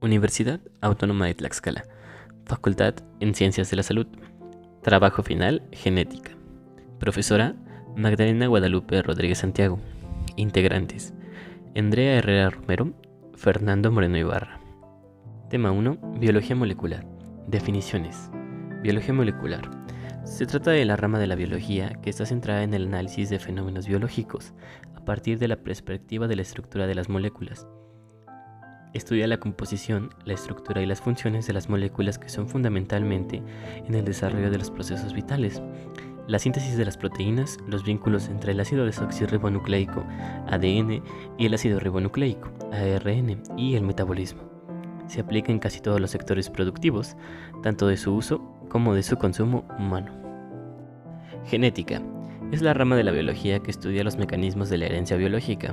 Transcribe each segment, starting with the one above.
Universidad Autónoma de Tlaxcala. Facultad en Ciencias de la Salud. Trabajo final, Genética. Profesora Magdalena Guadalupe Rodríguez Santiago. Integrantes: Andrea Herrera Romero, Fernando Moreno Ibarra. Tema 1. Biología molecular. Definiciones. Biología molecular. Se trata de la rama de la biología que está centrada en el análisis de fenómenos biológicos a partir de la perspectiva de la estructura de las moléculas. Estudia la composición, la estructura y las funciones de las moléculas que son fundamentalmente en el desarrollo de los procesos vitales, la síntesis de las proteínas, los vínculos entre el ácido desoxirribonucleico, ADN, y el ácido ribonucleico, ARN, y el metabolismo. Se aplica en casi todos los sectores productivos, tanto de su uso como de su consumo humano. Genética. Es la rama de la biología que estudia los mecanismos de la herencia biológica.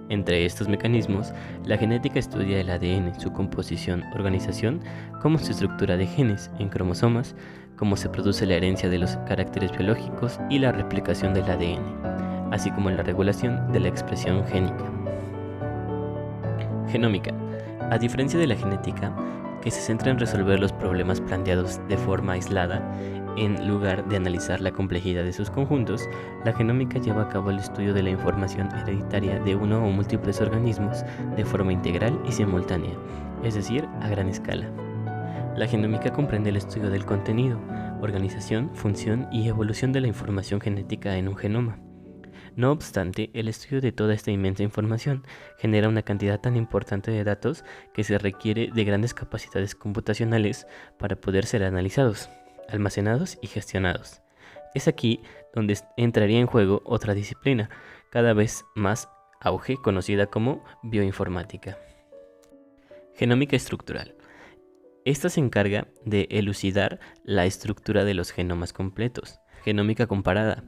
Entre estos mecanismos, la genética estudia el ADN, su composición, organización, como su estructura de genes en cromosomas, cómo se produce la herencia de los caracteres biológicos y la replicación del ADN, así como la regulación de la expresión génica. Genómica. A diferencia de la genética, que se centra en resolver los problemas planteados de forma aislada, en lugar de analizar la complejidad de sus conjuntos, la genómica lleva a cabo el estudio de la información hereditaria de uno o múltiples organismos de forma integral y simultánea, es decir, a gran escala. La genómica comprende el estudio del contenido, organización, función y evolución de la información genética en un genoma. No obstante, el estudio de toda esta inmensa información genera una cantidad tan importante de datos que se requiere de grandes capacidades computacionales para poder ser analizados, almacenados y gestionados. Es aquí donde entraría en juego otra disciplina, cada vez más auge, conocida como bioinformática. Genómica estructural. Esta se encarga de elucidar la estructura de los genomas completos. Genómica comparada.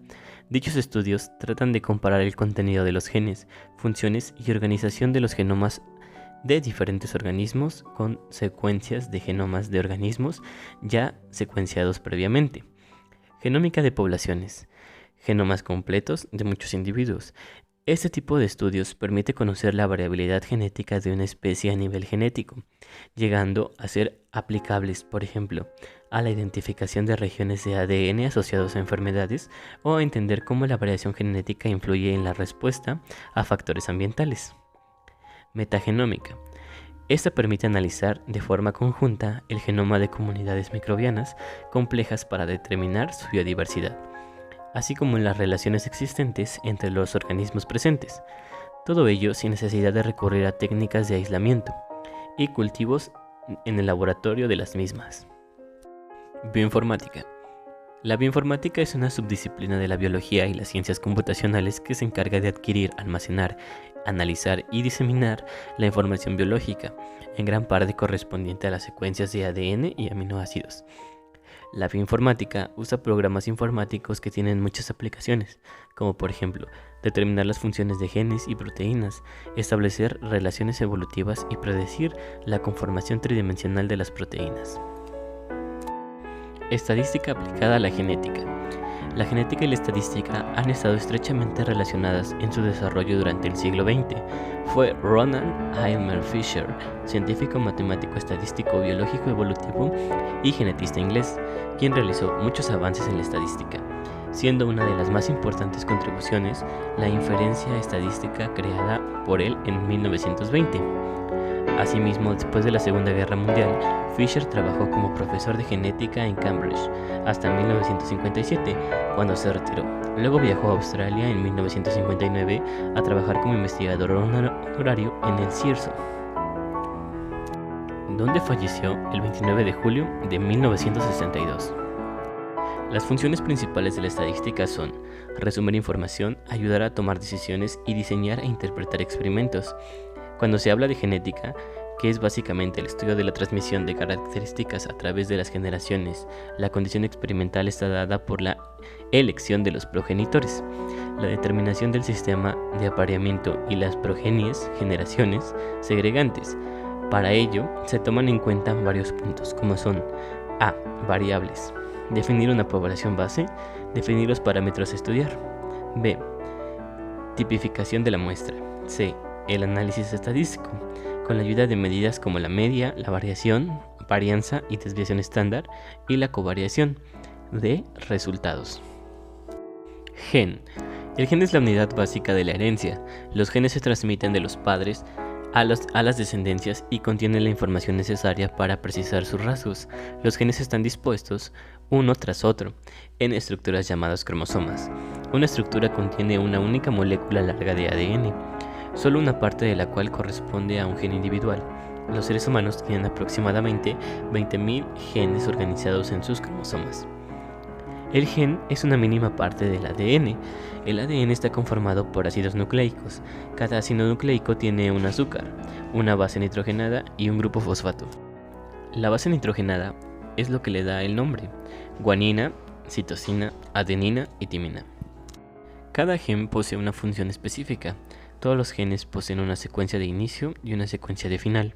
Dichos estudios tratan de comparar el contenido de los genes, funciones y organización de los genomas de diferentes organismos con secuencias de genomas de organismos ya secuenciados previamente. Genómica de poblaciones. Genomas completos de muchos individuos. Este tipo de estudios permite conocer la variabilidad genética de una especie a nivel genético, llegando a ser aplicables, por ejemplo, a la identificación de regiones de ADN asociados a enfermedades o a entender cómo la variación genética influye en la respuesta a factores ambientales. Metagenómica. Esta permite analizar de forma conjunta el genoma de comunidades microbianas complejas para determinar su biodiversidad, así como en las relaciones existentes entre los organismos presentes, todo ello sin necesidad de recurrir a técnicas de aislamiento y cultivos en el laboratorio de las mismas. Bioinformática. La bioinformática es una subdisciplina de la biología y las ciencias computacionales que se encarga de adquirir, almacenar, analizar y diseminar la información biológica, en gran parte correspondiente a las secuencias de ADN y aminoácidos. La bioinformática usa programas informáticos que tienen muchas aplicaciones, como por ejemplo, determinar las funciones de genes y proteínas, establecer relaciones evolutivas y predecir la conformación tridimensional de las proteínas. Estadística aplicada a la genética. La genética y la estadística han estado estrechamente relacionadas en su desarrollo durante el siglo XX. Fue Ronald Aylmer Fisher, científico matemático estadístico biológico evolutivo y genetista inglés, quien realizó muchos avances en la estadística, siendo una de las más importantes contribuciones la inferencia estadística creada por él en 1920. Asimismo, después de la Segunda Guerra Mundial, Fisher trabajó como profesor de genética en Cambridge hasta 1957, cuando se retiró. Luego viajó a Australia en 1959 a trabajar como investigador honorario en el CSIRO, donde falleció el 29 de julio de 1962. Las funciones principales de la estadística son resumir información, ayudar a tomar decisiones y diseñar e interpretar experimentos. Cuando se habla de genética, que es básicamente el estudio de la transmisión de características a través de las generaciones, la condición experimental está dada por la elección de los progenitores, la determinación del sistema de apareamiento y las progenies, generaciones, segregantes. Para ello, se toman en cuenta varios puntos, como son a. Variables. Definir una población base. Definir los parámetros a estudiar. B. Tipificación de la muestra. C. El análisis estadístico. con la ayuda de medidas como la media, la variación, varianza y desviación estándar, y la covariación de resultados. Gen. El gen es la unidad básica de la herencia. Los genes se transmiten de los padres a las descendencias y contienen la información necesaria para precisar sus rasgos. Los genes están dispuestos uno tras otro en estructuras llamadas cromosomas. Una estructura contiene una única molécula larga de ADN, solo una parte de la cual corresponde a un gen individual. Los seres humanos tienen aproximadamente 20.000 genes organizados en sus cromosomas. El gen es una mínima parte del ADN. El ADN está conformado por ácidos nucleicos. Cada ácido nucleico tiene un azúcar, una base nitrogenada y un grupo fosfato. La base nitrogenada es lo que le da el nombre: guanina, citosina, adenina y timina. Cada gen posee una función específica. Todos los genes poseen una secuencia de inicio y una secuencia de final.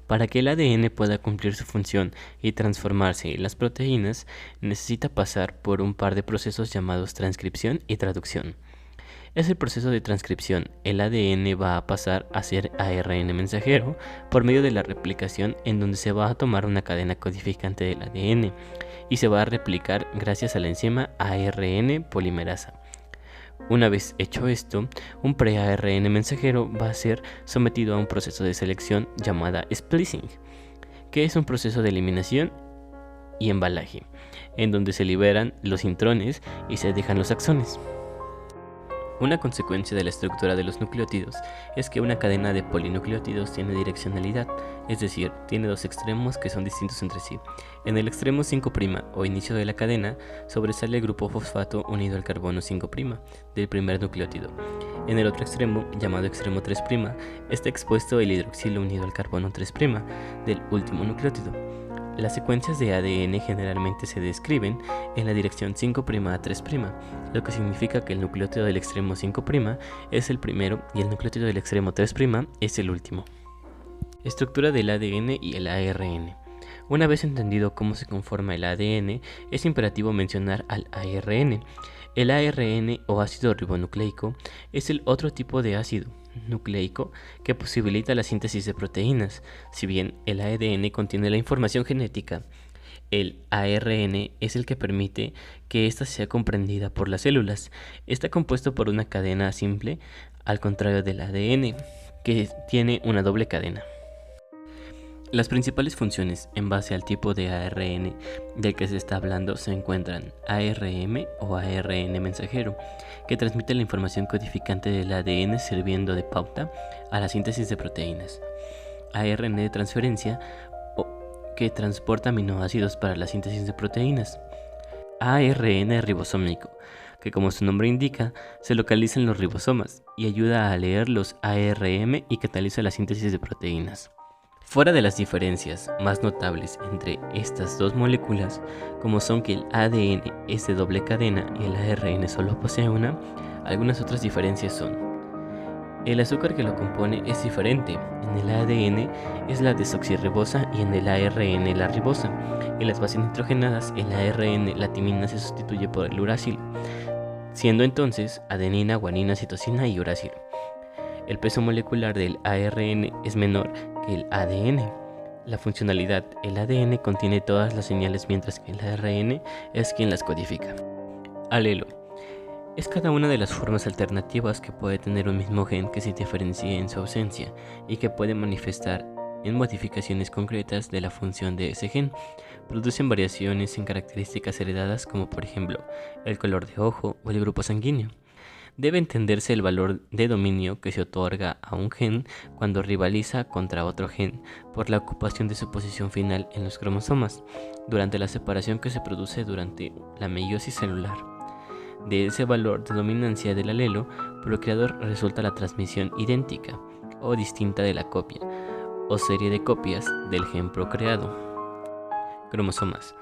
Para que el ADN pueda cumplir su función y transformarse en las proteínas, necesita pasar por un par de procesos llamados transcripción y traducción. Es el proceso de transcripción. El ADN va a pasar a ser ARN mensajero por medio de la replicación, en donde se va a tomar una cadena codificante del ADN y se va a replicar gracias a la enzima ARN polimerasa. Una vez hecho esto, un pre-ARN mensajero va a ser sometido a un proceso de selección llamada splicing, que es un proceso de eliminación y embalaje, en donde se liberan los intrones y se dejan los axones. Una consecuencia de la estructura de los nucleótidos es que una cadena de polinucleótidos tiene direccionalidad, es decir, tiene dos extremos que son distintos entre sí. En el extremo 5' o inicio de la cadena sobresale el grupo fosfato unido al carbono 5' del primer nucleótido. En el otro extremo, llamado extremo 3', está expuesto el hidroxilo unido al carbono 3' del último nucleótido. Las secuencias de ADN generalmente se describen en la dirección 5' a 3', lo que significa que el nucleótido del extremo 5' es el primero y el nucleótido del extremo 3' es el último. Estructura del ADN y el ARN. Una vez entendido cómo se conforma el ADN, es imperativo mencionar al ARN. El ARN o ácido ribonucleico es el otro tipo de ácido nucleico que posibilita la síntesis de proteínas. Si bien el ADN contiene la información genética, el ARN es el que permite que ésta sea comprendida por las células. Está compuesto por una cadena simple, al contrario del ADN, que tiene una doble cadena. Las principales funciones en base al tipo de ARN del que se está hablando se encuentran ARM o ARN mensajero, que transmite la información codificante del ADN sirviendo de pauta a la síntesis de proteínas. ARN de transferencia, que transporta aminoácidos para la síntesis de proteínas. ARN ribosómico, que como su nombre indica, se localiza en los ribosomas y ayuda a leer los ARM y cataliza la síntesis de proteínas. Fuera de las diferencias más notables entre estas dos moléculas, como son que el ADN es de doble cadena y el ARN solo posee una, algunas otras diferencias son: el azúcar que lo compone es diferente. En el ADN es la desoxirribosa y en el ARN la ribosa. En las bases nitrogenadas, el ARN, la timina, se sustituye por el uracil, siendo entonces adenina, guanina, citosina y uracil. El peso molecular del ARN es menor que el ADN. La funcionalidad: el ADN contiene todas las señales mientras que el ARN es quien las codifica. Alelo: es cada una de las formas alternativas que puede tener un mismo gen que se diferencia en su ausencia y que puede manifestar en modificaciones concretas de la función de ese gen. Producen variaciones en características heredadas como por ejemplo el color de ojo o el grupo sanguíneo. Debe entenderse el valor de dominio que se otorga a un gen cuando rivaliza contra otro gen por la ocupación de su posición final en los cromosomas, durante la separación que se produce durante la meiosis celular. De ese valor de dominancia del alelo procreador resulta la transmisión idéntica o distinta de la copia o serie de copias del gen procreado. Cromosomas.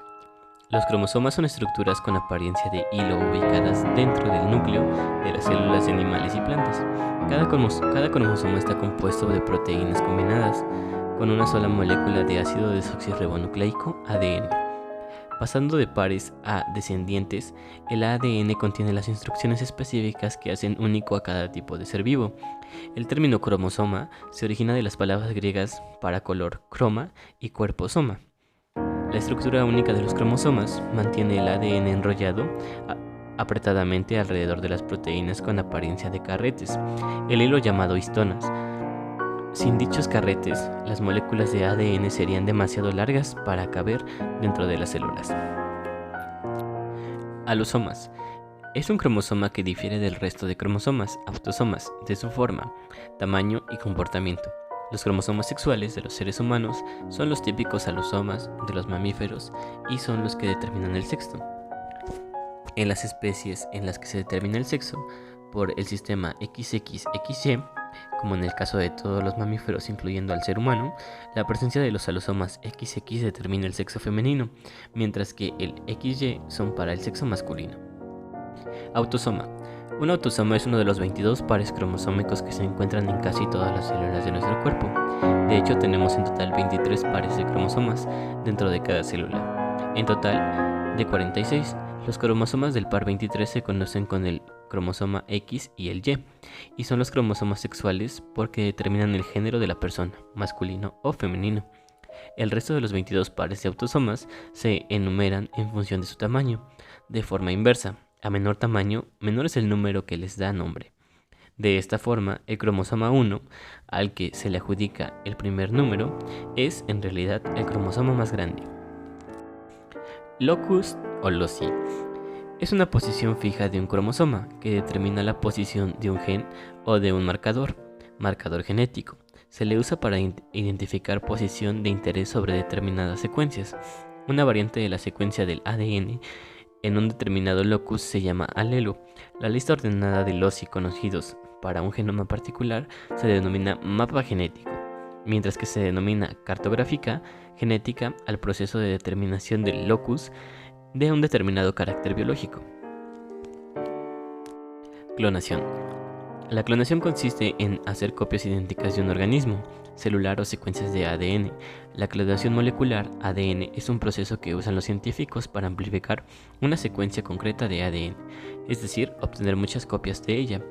Los cromosomas son estructuras con apariencia de hilo ubicadas dentro del núcleo de las células de animales y plantas. Cada cromosoma está compuesto de proteínas combinadas con una sola molécula de ácido desoxirribonucleico, ADN. Pasando de pares a descendientes, el ADN contiene las instrucciones específicas que hacen único a cada tipo de ser vivo. El término cromosoma se origina de las palabras griegas para color, croma, y cuerpo, soma. La estructura única de los cromosomas mantiene el ADN enrollado apretadamente alrededor de las proteínas con apariencia de carretes, el hilo llamado histonas. Sin dichos carretes, las moléculas de ADN serían demasiado largas para caber dentro de las células. Alosomas. Es un cromosoma que difiere del resto de cromosomas, autosomas, de su forma, tamaño y comportamiento. Los cromosomas sexuales de los seres humanos son los típicos alosomas de los mamíferos y son los que determinan el sexo. En las especies en las que se determina el sexo por el sistema XXXY, como en el caso de todos los mamíferos incluyendo al ser humano, la presencia de los alosomas XX determina el sexo femenino, mientras que el XY son para el sexo masculino. Autosoma. Un autosoma es uno de los 22 pares cromosómicos que se encuentran en casi todas las células de nuestro cuerpo. De hecho, tenemos en total 23 pares de cromosomas dentro de cada célula. En total, de 46, los cromosomas del par 23 se conocen con el cromosoma X y el y son los cromosomas sexuales porque determinan el género de la persona, masculino o femenino. El resto de los 22 pares de autosomas se enumeran en función de su tamaño, de forma inversa. A menor tamaño, menor es el número que les da nombre. De esta forma, el cromosoma 1, al que se le adjudica el primer número, es en realidad el cromosoma más grande. Locus o loci es una posición fija de un cromosoma que determina la posición de un gen o de un marcador genético. Se le usa para identificar posición de interés sobre determinadas secuencias. Una variante de la secuencia del ADN en un determinado locus se llama alelo. La lista ordenada de loci conocidos para un genoma particular se denomina mapa genético, mientras que se denomina cartográfica genética al proceso de determinación del locus de un determinado carácter biológico. Clonación. La clonación consiste en hacer copias idénticas de un organismo celular o secuencias de ADN. La clonación molecular ADN es un proceso que usan los científicos para amplificar una secuencia concreta de ADN, es decir, obtener muchas copias de ella.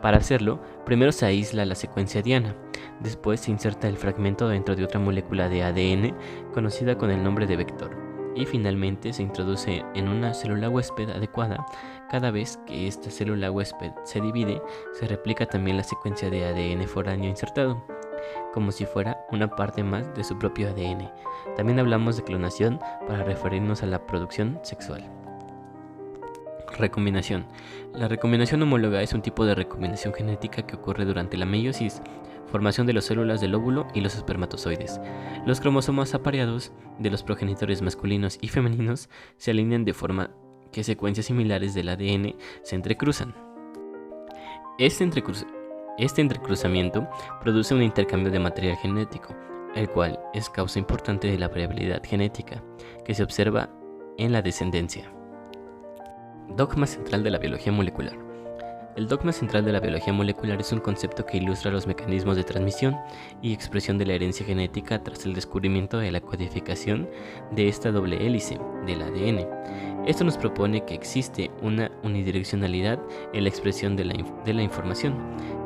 Para hacerlo, primero se aísla la secuencia diana, después se inserta el fragmento dentro de otra molécula de ADN conocida con el nombre de vector, y finalmente se introduce en una célula huésped adecuada. Cada vez que esta célula huésped se divide, se replica también la secuencia de ADN foráneo insertado, como si fuera una parte más de su propio ADN. También hablamos de clonación para referirnos a la producción sexual. Recombinación. La recombinación homóloga es un tipo de recombinación genética que ocurre durante la meiosis, formación de las células del óvulo y los espermatozoides. Los cromosomas apareados de los progenitores masculinos y femeninos se alinean de forma que secuencias similares del ADN se entrecruzan. Este entrecruzamiento produce un intercambio de material genético, el cual es causa importante de la variabilidad genética que se observa en la descendencia. Dogma central de la biología molecular. El dogma central de la biología molecular es un concepto que ilustra los mecanismos de transmisión y expresión de la herencia genética tras el descubrimiento de la codificación de esta doble hélice del ADN. Esto nos propone que existe una unidireccionalidad en la expresión de la información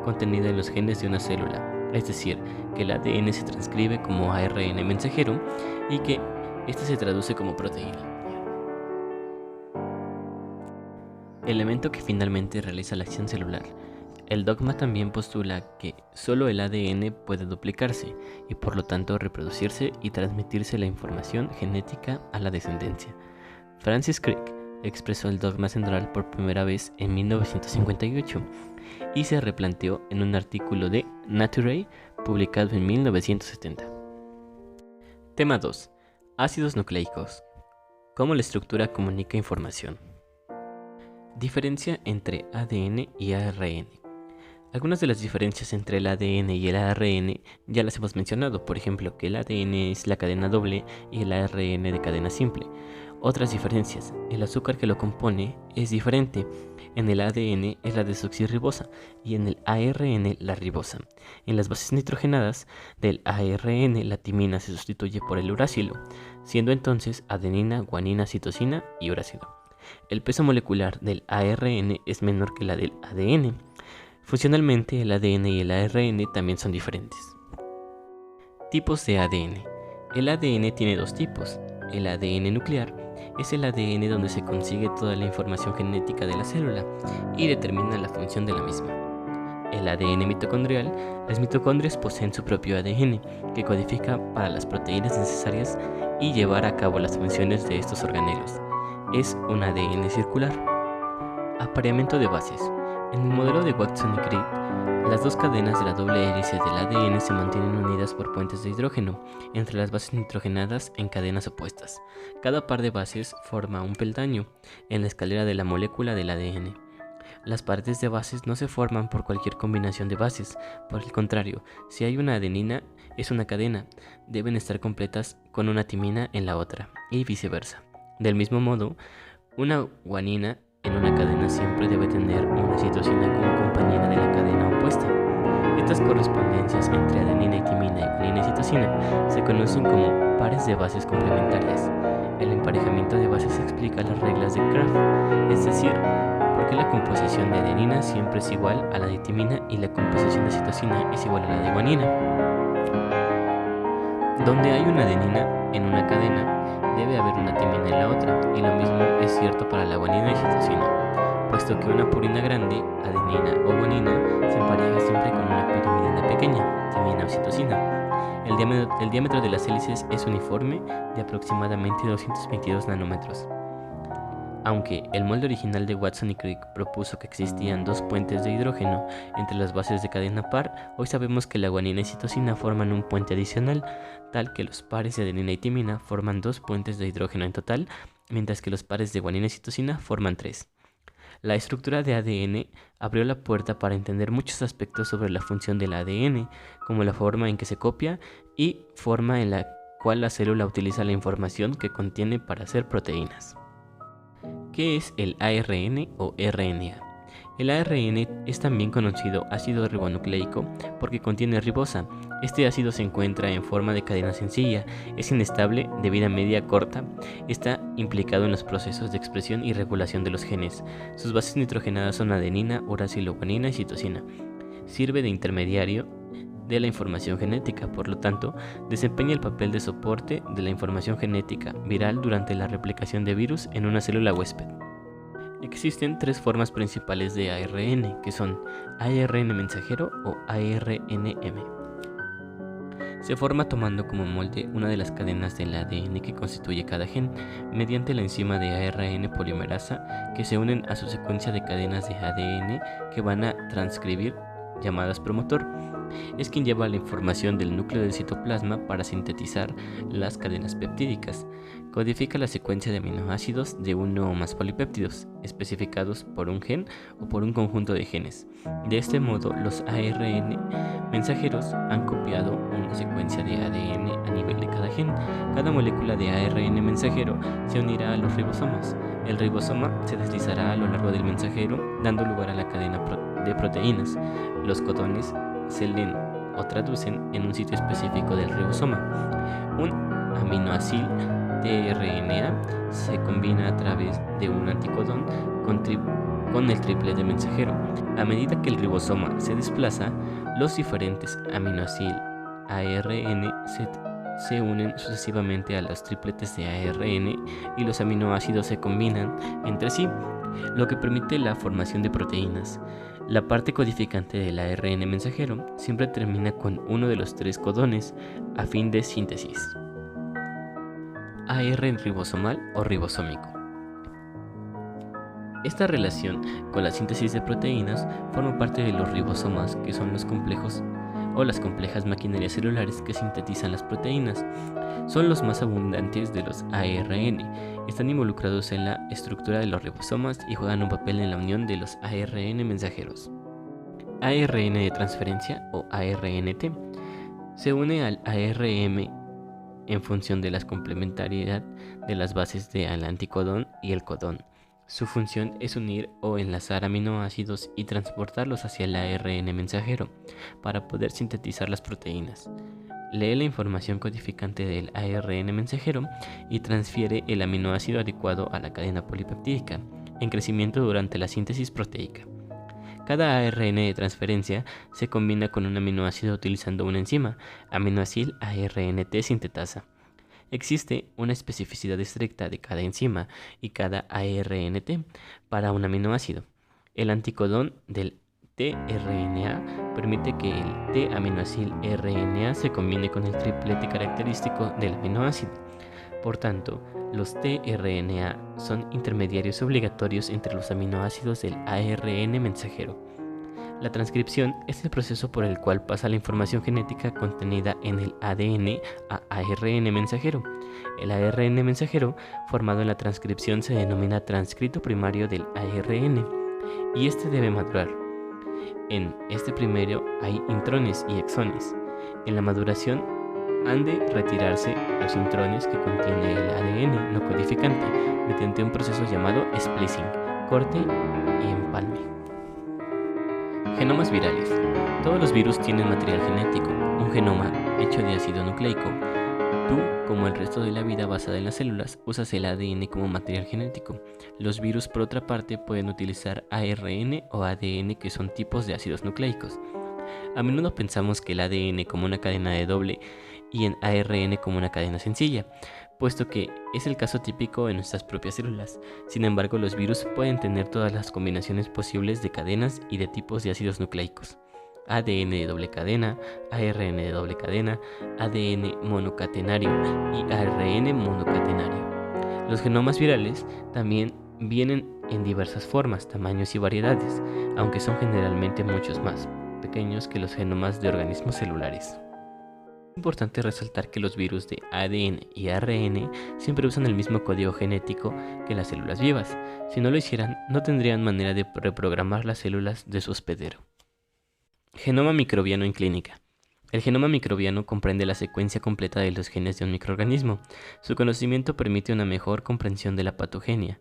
contenida en los genes de una célula, es decir, que el ADN se transcribe como ARN mensajero y que éste se traduce como proteína. Elemento que finalmente realiza la acción celular. El dogma también postula que solo el ADN puede duplicarse y por lo tanto reproducirse y transmitirse la información genética a la descendencia. Francis Crick expresó el dogma central por primera vez en 1958 y se replanteó en un artículo de Nature publicado en 1970. Tema 2. Ácidos nucleicos. ¿Cómo la estructura comunica información? Diferencia entre ADN y ARN. Algunas de las diferencias entre el ADN y el ARN ya las hemos mencionado, por ejemplo, que el ADN es la cadena doble y el ARN de cadena simple. Otras diferencias: el azúcar que lo compone es diferente. En el ADN es la desoxirribosa y en el ARN la ribosa. En las bases nitrogenadas del ARN la timina se sustituye por el uracilo, siendo entonces adenina, guanina, citosina y uracilo. El peso molecular del ARN es menor que la del ADN. Funcionalmente el ADN y el ARN también son diferentes. Tipos de ADN. El ADN tiene dos tipos. El ADN nuclear es el ADN donde se consigue toda la información genética de la célula y determina la función de la misma. El ADN mitocondrial, las mitocondrias poseen su propio ADN que codifica para las proteínas necesarias y llevar a cabo las funciones de estos organelos. Es un ADN circular. Apareamiento de bases. En el modelo de Watson y Crick, las dos cadenas de la doble hélice del ADN se mantienen unidas por puentes de hidrógeno entre las bases nitrogenadas en cadenas opuestas. Cada par de bases forma un peldaño en la escalera de la molécula del ADN. Las paredes de bases no se forman por cualquier combinación de bases. Por el contrario, si hay una adenina, es una cadena. Deben estar completas con una timina en la otra, y viceversa. Del mismo modo, una guanina en una cadena siempre debe tener una citosina como compañera de la cadena opuesta. Estas correspondencias entre adenina y timina y guanina y citosina se conocen como pares de bases complementarias. El emparejamiento de bases explica las reglas de Kraft, es decir, por qué la composición de adenina siempre es igual a la de timina y la composición de citosina es igual a la de guanina. Donde hay una adenina en una cadena, debe haber una timina en la otra, y lo mismo es cierto para la guanina y citosina, puesto que una purina grande, adenina o guanina, se empareja siempre con una pirimidina pequeña, timina o citosina. El diámetro de las hélices es uniforme de aproximadamente 222 nanómetros. Aunque el molde original de Watson y Crick propuso que existían dos puentes de hidrógeno entre las bases de cadena par, hoy sabemos que la guanina y citosina forman un puente adicional, tal que los pares de adenina y timina forman dos puentes de hidrógeno en total, mientras que los pares de guanina y citosina forman tres. La estructura de ADN abrió la puerta para entender muchos aspectos sobre la función del ADN, como la forma en que se copia y forma en la cual la célula utiliza la información que contiene para hacer proteínas. ¿Qué es el ARN o RNA? El ARN es también conocido ácido ribonucleico porque contiene ribosa. Este ácido se encuentra en forma de cadena sencilla, es inestable, de vida media corta, está implicado en los procesos de expresión y regulación de los genes. Sus bases nitrogenadas son adenina, uracilo, guanina y citosina. Sirve de intermediario de la información genética, por lo tanto, desempeña el papel de soporte de la información genética viral durante la replicación de virus en una célula huésped. Existen tres formas principales de ARN, que son ARN mensajero o ARNM. Se forma tomando como molde una de las cadenas del ADN que constituye cada gen, mediante la enzima de ARN polimerasa que se unen a su secuencia de cadenas de ADN que van a transcribir, llamadas promotor. Es quien lleva la información del núcleo del citoplasma para sintetizar las cadenas peptídicas. Codifica la secuencia de aminoácidos de uno o más polipéptidos, especificados por un gen o por un conjunto de genes. De este modo, los ARN mensajeros han copiado una secuencia de ADN a nivel de cada gen. Cada molécula de ARN mensajero se unirá a los ribosomas. El ribosoma se deslizará a lo largo del mensajero, dando lugar a la cadena de proteínas. Los codones se leen o traducen en un sitio específico del ribosoma. Un aminoácido tRNA se combina a través de un anticodón con el triplete mensajero. A medida que el ribosoma se desplaza, los diferentes aminoácidos ARN se unen sucesivamente a los tripletes de ARN y los aminoácidos se combinan entre sí, lo que permite la formación de proteínas. La parte codificante del ARN mensajero siempre termina con uno de los tres codones a fin de síntesis. ARN ribosomal o ribosómico. Esta relación con la síntesis de proteínas forma parte de los ribosomas, que son los complejos o las complejas maquinarias celulares que sintetizan las proteínas. Son los más abundantes de los ARN. Están involucrados en la estructura de los ribosomas y juegan un papel en la unión de los ARN mensajeros. ARN de transferencia o ARNT se une al ARM en función de la complementariedad de las bases del anticodón y el codón. Su función es unir o enlazar aminoácidos y transportarlos hacia el ARN mensajero para poder sintetizar las proteínas. Lee la información codificante del ARN mensajero y transfiere el aminoácido adecuado a la cadena polipeptídica, en crecimiento durante la síntesis proteica. Cada ARN de transferencia se combina con un aminoácido utilizando una enzima, aminoacil ARNT sintetasa. Existe una especificidad estricta de cada enzima y cada ARNT para un aminoácido. El anticodón del tRNA permite que el T-aminoacil RNA se combine con el triplete característico del aminoácido. Por tanto, los tRNA son intermediarios obligatorios entre los aminoácidos del ARN mensajero. La transcripción es el proceso por el cual pasa la información genética contenida en el ADN a ARN mensajero. El ARN mensajero formado en la transcripción se denomina transcrito primario del ARN y este debe madurar. En este primero hay intrones y exones. En la maduración han de retirarse los intrones que contiene el ADN no codificante mediante un proceso llamado splicing, corte y empalme. Genomas virales. Todos los virus tienen material genético, un genoma hecho de ácido nucleico. Tú, como el resto de la vida basada en las células, usas el ADN como material genético. Los virus, por otra parte, pueden utilizar ARN o ADN, que son tipos de ácidos nucleicos. A menudo pensamos que el ADN como una cadena de doble y en ARN como una cadena sencilla, puesto que es el caso típico en nuestras propias células. Sin embargo, los virus pueden tener todas las combinaciones posibles de cadenas y de tipos de ácidos nucleicos. ADN de doble cadena, ARN de doble cadena, ADN monocatenario y ARN monocatenario. Los genomas virales también vienen en diversas formas, tamaños y variedades, aunque son generalmente muchos más pequeños que los genomas de organismos celulares. Es importante resaltar que los virus de ADN y ARN siempre usan el mismo código genético que las células vivas. Si no lo hicieran, no tendrían manera de reprogramar las células de su hospedero. Genoma microbiano en clínica. El genoma microbiano comprende la secuencia completa de los genes de un microorganismo. Su conocimiento permite una mejor comprensión de la patogenia,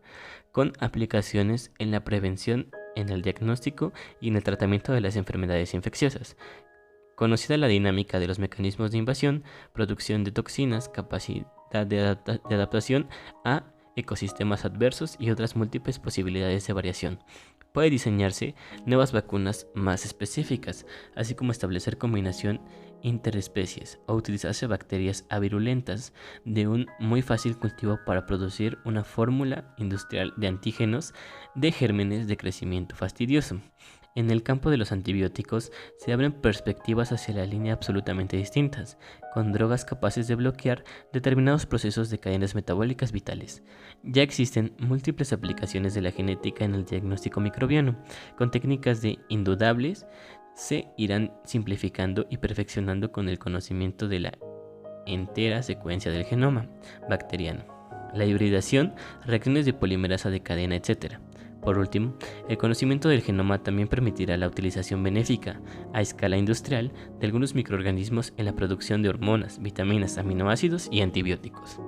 con aplicaciones en la prevención, en el diagnóstico y en el tratamiento de las enfermedades infecciosas. Conocida la dinámica de los mecanismos de invasión, producción de toxinas, capacidad de adaptación a ecosistemas adversos y otras múltiples posibilidades de variación, puede diseñarse nuevas vacunas más específicas, así como establecer combinación interespecies o utilizarse bacterias avirulentas de un muy fácil cultivo para producir una fórmula industrial de antígenos de gérmenes de crecimiento fastidioso. En el campo de los antibióticos se abren perspectivas hacia la línea absolutamente distintas, con drogas capaces de bloquear determinados procesos de cadenas metabólicas vitales. Ya existen múltiples aplicaciones de la genética en el diagnóstico microbiano, con técnicas de indudables se irán simplificando y perfeccionando con el conocimiento de la entera secuencia del genoma bacteriano, la hibridación, reacciones de polimerasa de cadena, etc. Por último, el conocimiento del genoma también permitirá la utilización benéfica a escala industrial de algunos microorganismos en la producción de hormonas, vitaminas, aminoácidos y antibióticos.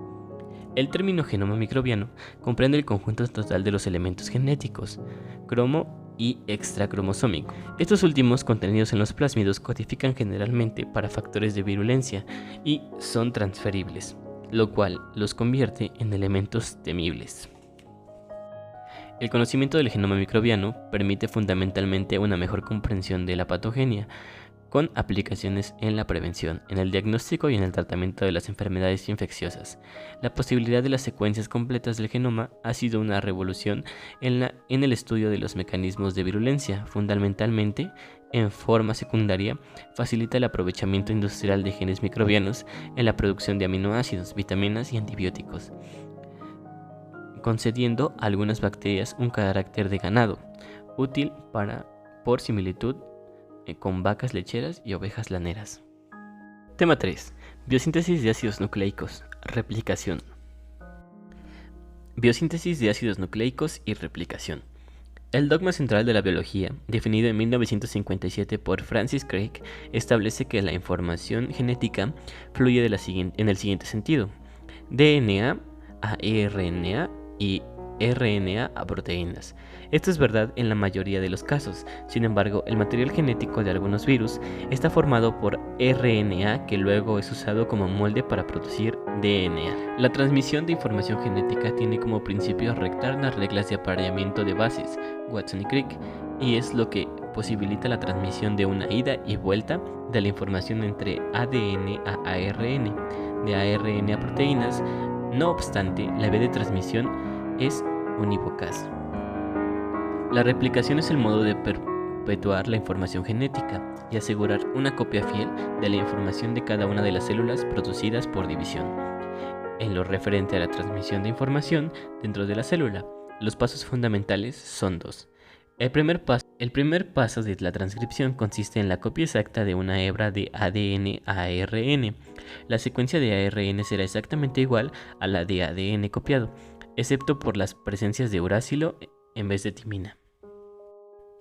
El término genoma microbiano comprende el conjunto total de los elementos genéticos, cromo y extracromosómico. Estos últimos, contenidos en los plásmidos, codifican generalmente para factores de virulencia y son transferibles, lo cual los convierte en elementos temibles. El conocimiento del genoma microbiano permite fundamentalmente una mejor comprensión de la patogenia, con aplicaciones en la prevención, en el diagnóstico y en el tratamiento de las enfermedades infecciosas. La posibilidad de las secuencias completas del genoma ha sido una revolución en el estudio de los mecanismos de virulencia. Fundamentalmente, en forma secundaria, facilita el aprovechamiento industrial de genes microbianos en la producción de aminoácidos, vitaminas y antibióticos, concediendo a algunas bacterias un carácter de ganado, útil por similitud con vacas lecheras y ovejas laneras. Tema 3. Biosíntesis de ácidos nucleicos. Replicación. Biosíntesis de ácidos nucleicos y replicación. El dogma central de la biología, definido en 1957 por Francis Crick, establece que la información genética fluye en el siguiente sentido: DNA a RNA y RNA a proteínas. Esto es verdad en la mayoría de los casos. Sin embargo, el material genético de algunos virus está formado por RNA que luego es usado como molde para producir DNA. La transmisión de información genética tiene como principio rectar las reglas de apareamiento de bases, Watson y Crick, y es lo que posibilita la transmisión de una ida y vuelta de la información entre ADN a ARN, de ARN a proteínas. No obstante, la vía de transmisión es univocaz. La replicación es el modo de perpetuar la información genética y asegurar una copia fiel de la información de cada una de las células producidas por división. En lo referente a la transmisión de información dentro de la célula, los pasos fundamentales son dos. El primer paso de la transcripción consiste en la copia exacta de una hebra de ADN a ARN. La secuencia de ARN será exactamente igual a la de ADN copiado, excepto por las presencias de uracilo en vez de timina.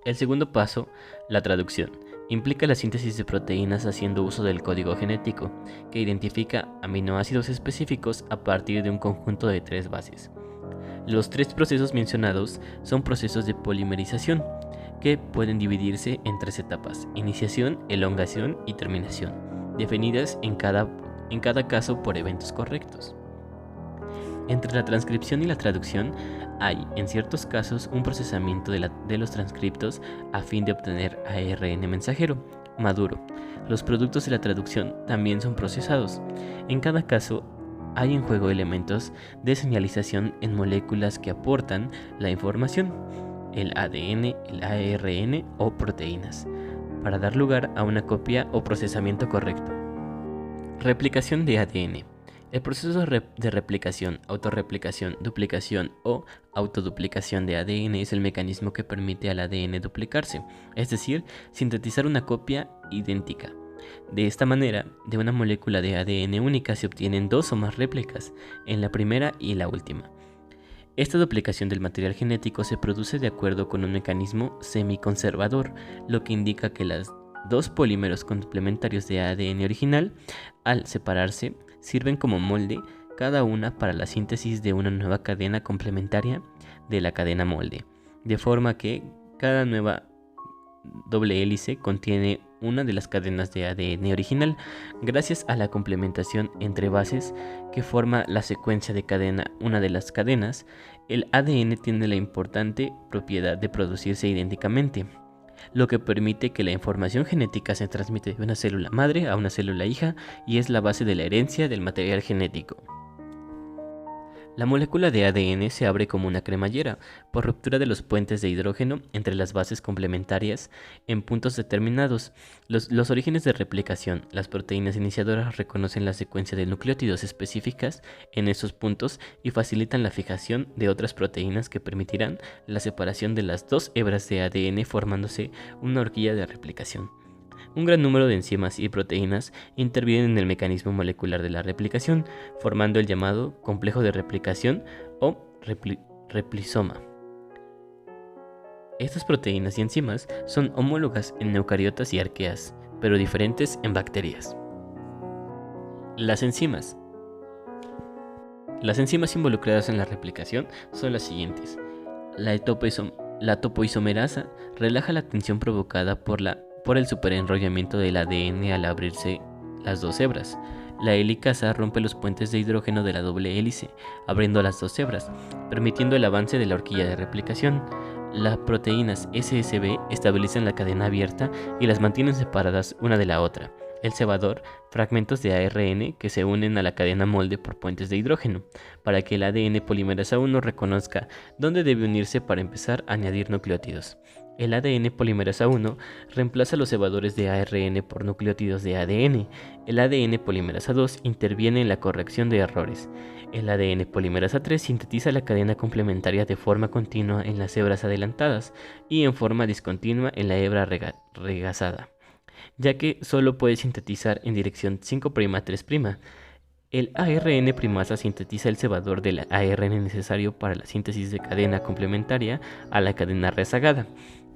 El segundo paso, la traducción, implica la síntesis de proteínas haciendo uso del código genético, que identifica aminoácidos específicos a partir de un conjunto de 3 bases. Los 3 procesos mencionados son procesos de polimerización, que pueden dividirse en 3 etapas: iniciación, elongación y terminación, definidas en cada caso por eventos correctos. Entre la transcripción y la traducción hay, en ciertos casos, un procesamiento de los transcriptos a fin de obtener ARN mensajero maduro. Los productos de la traducción también son procesados. En cada caso, hay en juego elementos de señalización en moléculas que aportan la información, el ADN, el ARN o proteínas, para dar lugar a una copia o procesamiento correcto. Replicación de ADN. El proceso de replicación, autorreplicación, duplicación o autoduplicación de ADN es el mecanismo que permite al ADN duplicarse, es decir, sintetizar una copia idéntica. De esta manera, de una molécula de ADN única se obtienen 2 o más réplicas, en la primera y la última. Esta duplicación del material genético se produce de acuerdo con un mecanismo semiconservador, lo que indica que las 2 polímeros complementarios de ADN original, al separarse, sirven como molde cada una para la síntesis de una nueva cadena complementaria de la cadena molde, de forma que cada nueva doble hélice contiene una de las cadenas de ADN original. Gracias a la complementación entre bases que forma la secuencia de una de las cadenas, el ADN tiene la importante propiedad de producirse idénticamente, lo que permite que la información genética se transmite de una célula madre a una célula hija y es la base de la herencia del material genético. La molécula de ADN se abre como una cremallera por ruptura de los puentes de hidrógeno entre las bases complementarias en puntos determinados. Los orígenes de replicación. Las proteínas iniciadoras reconocen la secuencia de nucleótidos específicas en esos puntos y facilitan la fijación de otras proteínas que permitirán la separación de las 2 hebras de ADN formándose una horquilla de replicación. Un gran número de enzimas y proteínas intervienen en el mecanismo molecular de la replicación, formando el llamado complejo de replicación o replisoma. Estas proteínas y enzimas son homólogas en eucariotas y arqueas, pero diferentes en bacterias. Las enzimas. Las enzimas involucradas en la replicación son las siguientes. La topoisomerasa relaja la tensión provocada por el superenrollamiento del ADN al abrirse las 2 hebras. La helicasa rompe los puentes de hidrógeno de la doble hélice, abriendo las 2 hebras, permitiendo el avance de la horquilla de replicación. Las proteínas SSB estabilizan la cadena abierta y las mantienen separadas una de la otra. El cebador, fragmentos de ARN que se unen a la cadena molde por puentes de hidrógeno, para que el ADN polimerasa 1 reconozca dónde debe unirse para empezar a añadir nucleótidos. El ADN polimerasa 1 reemplaza los cebadores de ARN por nucleótidos de ADN. El ADN polimerasa 2 interviene en la corrección de errores. El ADN polimerasa 3 sintetiza la cadena complementaria de forma continua en las hebras adelantadas y en forma discontinua en la hebra regazada, ya que solo puede sintetizar en dirección 5' a 3'. El ARN primasa sintetiza el cebador del ARN necesario para la síntesis de cadena complementaria a la cadena rezagada.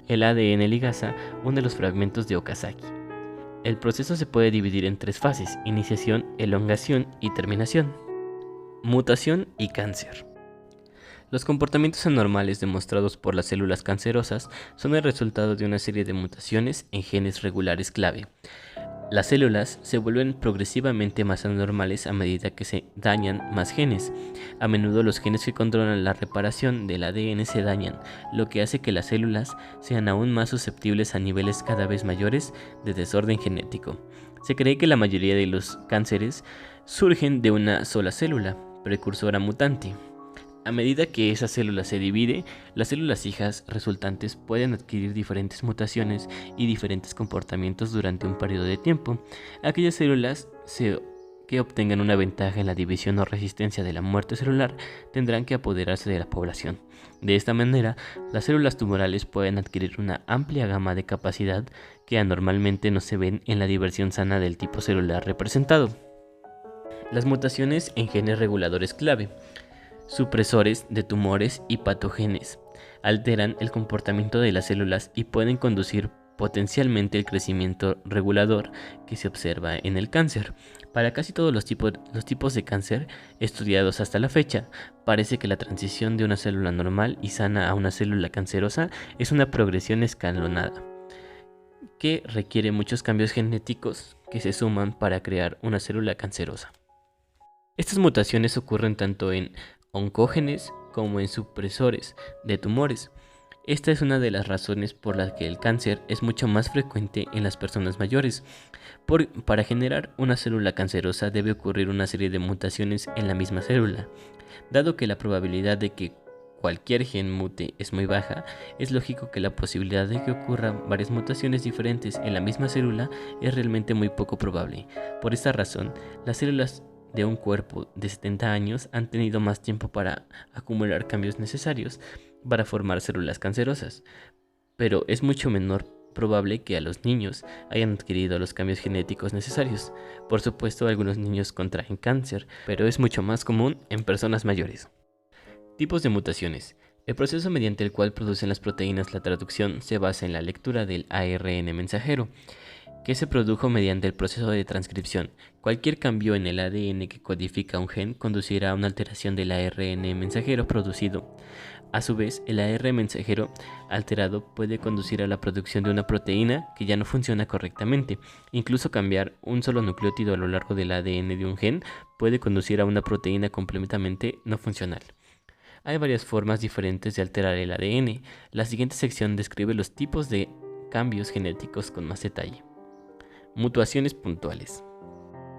El ADN ligasa une los fragmentos de Okazaki. El proceso se puede dividir en 3 fases: iniciación, elongación y terminación. Mutación y cáncer. Los comportamientos anormales demostrados por las células cancerosas son el resultado de una serie de mutaciones en genes regulares clave. Las células se vuelven progresivamente más anormales a medida que se dañan más genes. A menudo los genes que controlan la reparación del ADN se dañan, lo que hace que las células sean aún más susceptibles a niveles cada vez mayores de desorden genético. Se cree que la mayoría de los cánceres surgen de una sola célula, precursora mutante. A medida que esa célula se divide, las células hijas resultantes pueden adquirir diferentes mutaciones y diferentes comportamientos durante un periodo de tiempo. Aquellas células que obtengan una ventaja en la división o resistencia de la muerte celular tendrán que apoderarse de la población. De esta manera, las células tumorales pueden adquirir una amplia gama de capacidad que anormalmente no se ven en la diversión sana del tipo celular representado. Las mutaciones en genes reguladores clave, supresores de tumores y patógenes, alteran el comportamiento de las células y pueden conducir potencialmente el crecimiento regulador que se observa en el cáncer. Para casi todos los tipos de cáncer estudiados hasta la fecha, parece que la transición de una célula normal y sana a una célula cancerosa es una progresión escalonada, que requiere muchos cambios genéticos que se suman para crear una célula cancerosa. Estas mutaciones ocurren tanto en oncógenes como en supresores de tumores. Esta es una de las razones por las que el cáncer es mucho más frecuente en las personas mayores. Para generar una célula cancerosa debe ocurrir una serie de mutaciones en la misma célula. Dado que la probabilidad de que cualquier gen mute es muy baja, es lógico que la posibilidad de que ocurran varias mutaciones diferentes en la misma célula es realmente muy poco probable. Por esta razón, las células de un cuerpo de 70 años han tenido más tiempo para acumular cambios necesarios para formar células cancerosas, pero es mucho menor probable que a los niños hayan adquirido los cambios genéticos necesarios. Por supuesto, algunos niños contraen cáncer, pero es mucho más común en personas mayores. Tipos de mutaciones. El proceso mediante el cual producen las proteínas la traducción se basa en la lectura del ARN mensajero, que se produjo mediante el proceso de transcripción. Cualquier cambio en el ADN que codifica un gen conducirá a una alteración del ARN mensajero producido. A su vez, el ARN mensajero alterado puede conducir a la producción de una proteína que ya no funciona correctamente. Incluso cambiar un solo nucleótido a lo largo del ADN de un gen puede conducir a una proteína completamente no funcional. Hay varias formas diferentes de alterar el ADN. La siguiente sección describe los tipos de cambios genéticos con más detalle. Mutaciones puntuales.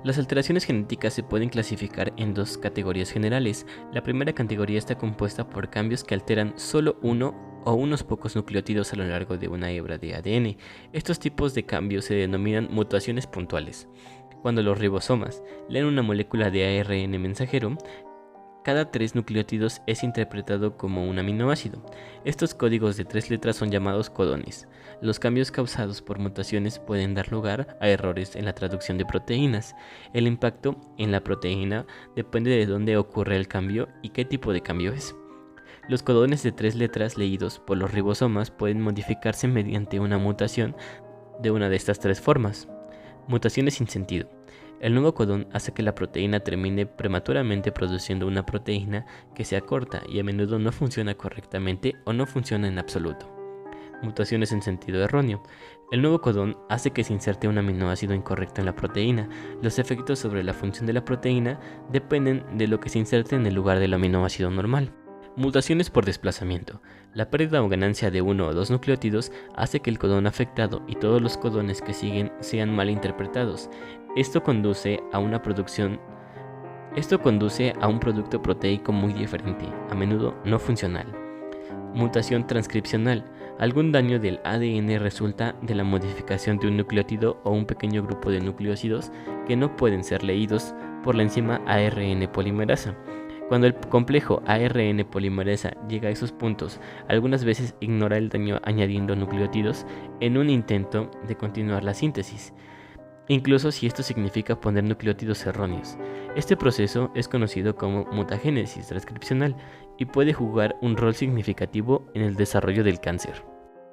Las alteraciones genéticas se pueden clasificar en dos categorías generales. La primera categoría está compuesta por cambios que alteran solo uno o unos pocos nucleótidos a lo largo de una hebra de ADN. Estos tipos de cambios se denominan mutaciones puntuales. Cuando los ribosomas leen una molécula de ARN mensajero, cada 3 nucleótidos es interpretado como un aminoácido. Estos códigos de 3 letras son llamados codones. Los cambios causados por mutaciones pueden dar lugar a errores en la traducción de proteínas. El impacto en la proteína depende de dónde ocurre el cambio y qué tipo de cambio es. Los codones de 3 letras leídos por los ribosomas pueden modificarse mediante una mutación de una de estas 3 formas. Mutaciones sin sentido. El nuevo codón hace que la proteína termine prematuramente produciendo una proteína que se acorta y a menudo no funciona correctamente o no funciona en absoluto. Mutaciones en sentido erróneo. El nuevo codón hace que se inserte un aminoácido incorrecto en la proteína. Los efectos sobre la función de la proteína dependen de lo que se inserte en el lugar del aminoácido normal. Mutaciones por desplazamiento. La pérdida o ganancia de uno o dos nucleótidos hace que el codón afectado y todos los codones que siguen sean mal interpretados. Esto conduce a un producto proteico muy diferente, a menudo no funcional. Mutación transcripcional. Algún daño del ADN resulta de la modificación de un nucleótido o un pequeño grupo de nucleósidos que no pueden ser leídos por la enzima ARN polimerasa. Cuando el complejo ARN polimerasa llega a esos puntos, algunas veces ignora el daño añadiendo nucleótidos en un intento de continuar la síntesis, incluso si esto significa poner nucleótidos erróneos. Este proceso es conocido como mutagénesis transcripcional y puede jugar un rol significativo en el desarrollo del cáncer.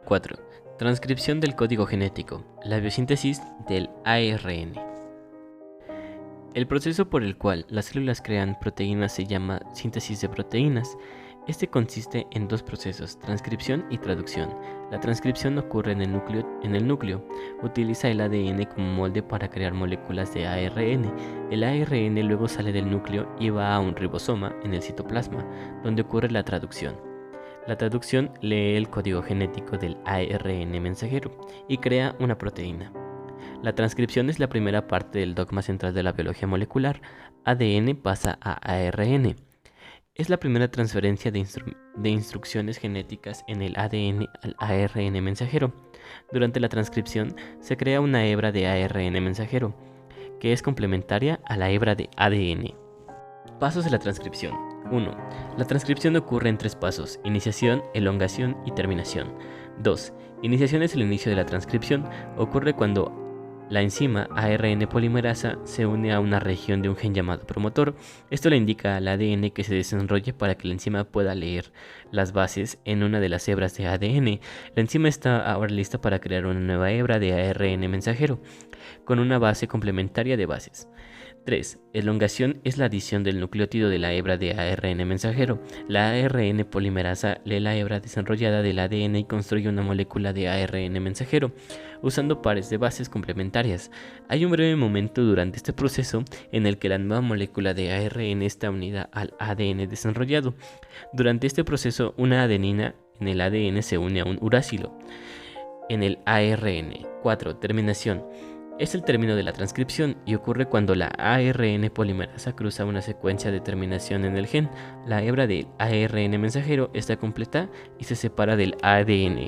4. Transcripción del código genético, la biosíntesis del ARN. El proceso por el cual las células crean proteínas se llama síntesis de proteínas. Este consiste en dos procesos, transcripción y traducción. La transcripción ocurre en el núcleo. Utiliza el ADN como molde para crear moléculas de ARN. El ARN luego sale del núcleo y va a un ribosoma en el citoplasma, donde ocurre la traducción. La traducción lee el código genético del ARN mensajero y crea una proteína. La transcripción es la primera parte del dogma central de la biología molecular. ADN pasa a ARN. Es la primera transferencia de instrucciones genéticas en el ADN al ARN mensajero. Durante la transcripción se crea una hebra de ARN mensajero, que es complementaria a la hebra de ADN. Pasos de la transcripción. 1. La transcripción ocurre en 3 pasos: iniciación, elongación y terminación. 2. Iniciación es el inicio de la transcripción. Ocurre cuando la enzima ARN polimerasa se une a una región de un gen llamado promotor. Esto le indica al ADN que se desenrolle para que la enzima pueda leer las bases en una de las hebras de ADN. La enzima está ahora lista para crear una nueva hebra de ARN mensajero, con una base complementaria de bases. 3. Elongación es la adición del nucleótido de la hebra de ARN mensajero. La ARN polimerasa lee la hebra desenrollada del ADN y construye una molécula de ARN mensajero, usando pares de bases complementarias. Hay un breve momento durante este proceso en el que la nueva molécula de ARN está unida al ADN desenrollado. Durante este proceso, una adenina en el ADN se une a un uracilo en el ARN. 4. Terminación. Es el término de la transcripción y ocurre cuando la ARN polimerasa cruza una secuencia de terminación en el gen. La hebra del ARN mensajero está completa y se separa del ADN.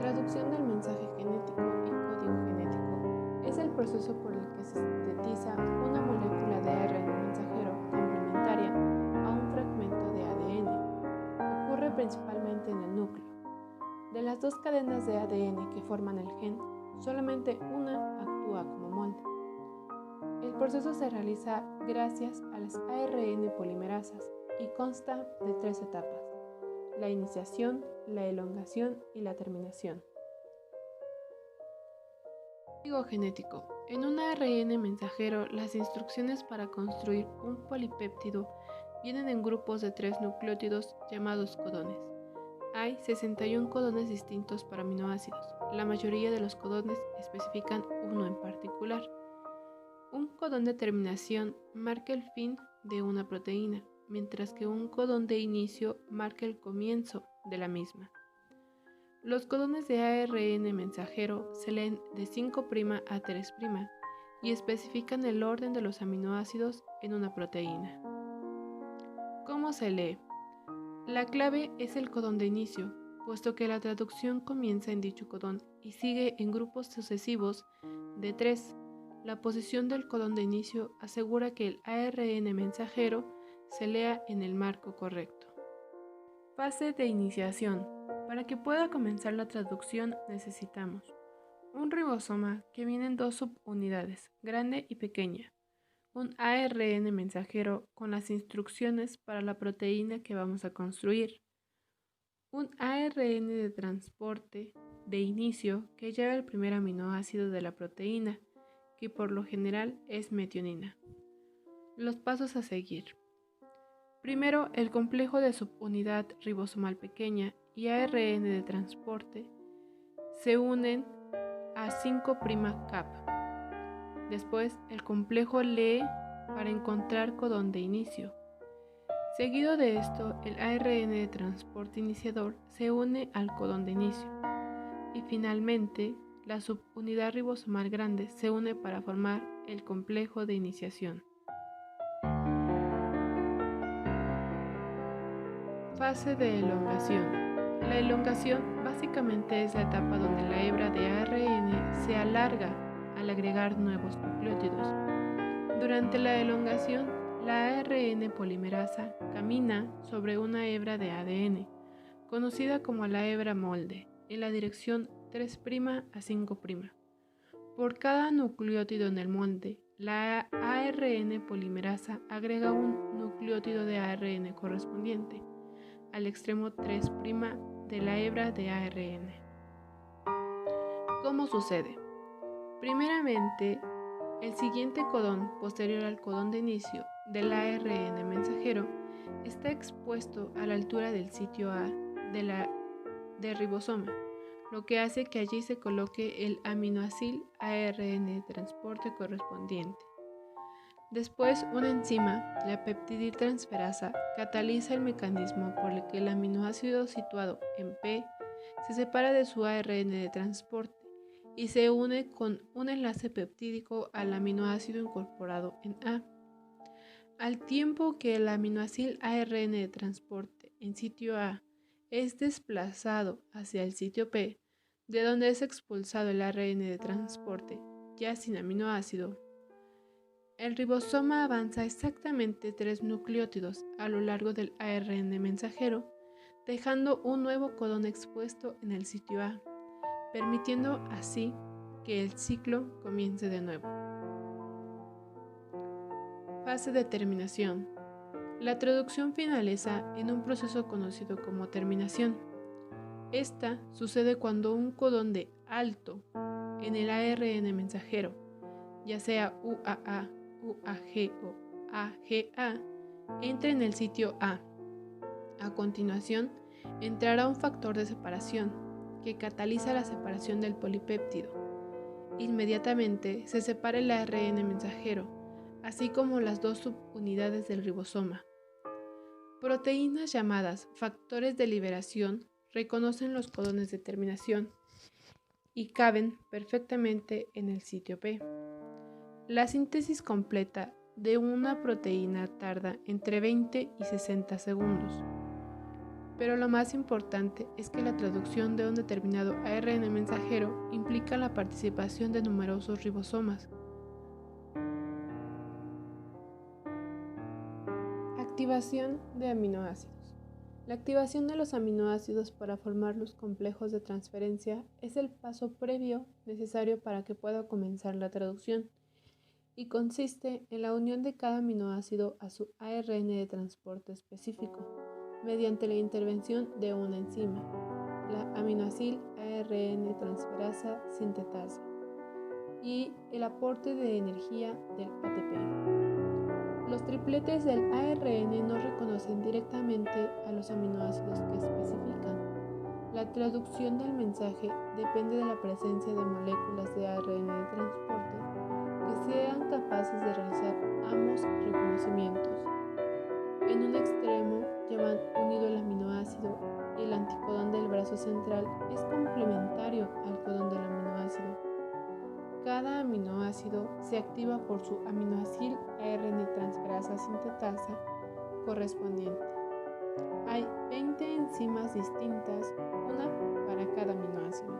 Traducción del mensaje genético y código genético es el proceso por el que se sintetiza una molécula de ARN mensajero complementaria a un fragmento de ADN. Ocurre principalmente en el núcleo. De las 2 cadenas de ADN que forman el gen, solamente una actúa como molde. El proceso se realiza gracias a las ARN polimerasas y consta de 3 etapas: la iniciación, la elongación y la terminación. Código genético. En un ARN mensajero, las instrucciones para construir un polipéptido vienen en grupos de 3 nucleótidos llamados codones. Hay 61 codones distintos para aminoácidos. La mayoría de los codones especifican uno en particular. Un codón de terminación marca el fin de una proteína, mientras que un codón de inicio marca el comienzo de la misma. Los codones de ARN mensajero se leen de 5' a 3' y especifican el orden de los aminoácidos en una proteína. ¿Cómo se lee? La clave es el codón de inicio, puesto que la traducción comienza en dicho codón y sigue en grupos sucesivos de 3. La posición del codón de inicio asegura que el ARN mensajero se lea en el marco correcto. Fase de iniciación. Para que pueda comenzar la traducción necesitamos un ribosoma que viene en 2 subunidades, grande y pequeña, un ARN mensajero con las instrucciones para la proteína que vamos a construir, un ARN de transporte de inicio que lleva el primer aminoácido de la proteína, que por lo general es metionina. Los pasos a seguir. Primero, el complejo de subunidad ribosomal pequeña y ARN de transporte se unen a 5' cap. Después, el complejo lee para encontrar codón de inicio. Seguido de esto, el ARN de transporte iniciador se une al codón de inicio. Y finalmente, la subunidad ribosomal grande se une para formar el complejo de iniciación. Fase de elongación. La elongación básicamente es la etapa donde la hebra de ARN se alarga al agregar nuevos nucleótidos. Durante la elongación, la ARN polimerasa camina sobre una hebra de ADN, conocida como la hebra molde, en la dirección 3' a 5'. Por cada nucleótido en el molde, la ARN polimerasa agrega un nucleótido de ARN correspondiente al extremo 3' de la hebra de ARN. ¿Cómo sucede? Primeramente, el siguiente codón posterior al codón de inicio del ARN mensajero está expuesto a la altura del sitio A del ribosoma, lo que hace que allí se coloque el aminoácido ARN de transporte correspondiente. Después, una enzima, la peptidiltransferasa, cataliza el mecanismo por el que el aminoácido situado en P se separa de su ARN de transporte y se une con un enlace peptídico al aminoácido incorporado en A. Al tiempo que el aminoácido ARN de transporte en sitio A es desplazado hacia el sitio P, de donde es expulsado el ARN de transporte, ya sin aminoácido, el ribosoma avanza exactamente 3 nucleótidos a lo largo del ARN mensajero, dejando un nuevo codón expuesto en el sitio A, permitiendo así que el ciclo comience de nuevo. Fase de terminación. La traducción finaliza en un proceso conocido como terminación. Esta sucede cuando un codón de alto en el ARN mensajero, ya sea UAA, UAG o AGA, entra en el sitio A. A continuación, entrará un factor de separación que cataliza la separación del polipéptido. Inmediatamente se separa el ARN mensajero, así como las dos subunidades del ribosoma. Proteínas llamadas factores de liberación reconocen los codones de terminación y caben perfectamente en el sitio P. La síntesis completa de una proteína tarda entre 20 y 60 segundos, pero lo más importante es que la traducción de un determinado ARN mensajero implica la participación de numerosos ribosomas. Activación de aminoácidos. La activación de los aminoácidos para formar los complejos de transferencia es el paso previo necesario para que pueda comenzar la traducción, y consiste en la unión de cada aminoácido a su ARN de transporte específico, mediante la intervención de una enzima, la aminoácido ARN transferasa sintetasa, y el aporte de energía del ATP. Los tripletes del ARN no reconocen directamente a los aminoácidos que especifican. La traducción del mensaje depende de la presencia de moléculas de ARN de transporte que sean capaces de realizar ambos reconocimientos. En un extremo llevan unido el aminoácido y el anticodón del brazo central es complementario al codón del aminoácido. Cada aminoácido se activa por su aminoácido ARN transferasa sintetasa correspondiente. Hay 20 enzimas distintas, una para cada aminoácido.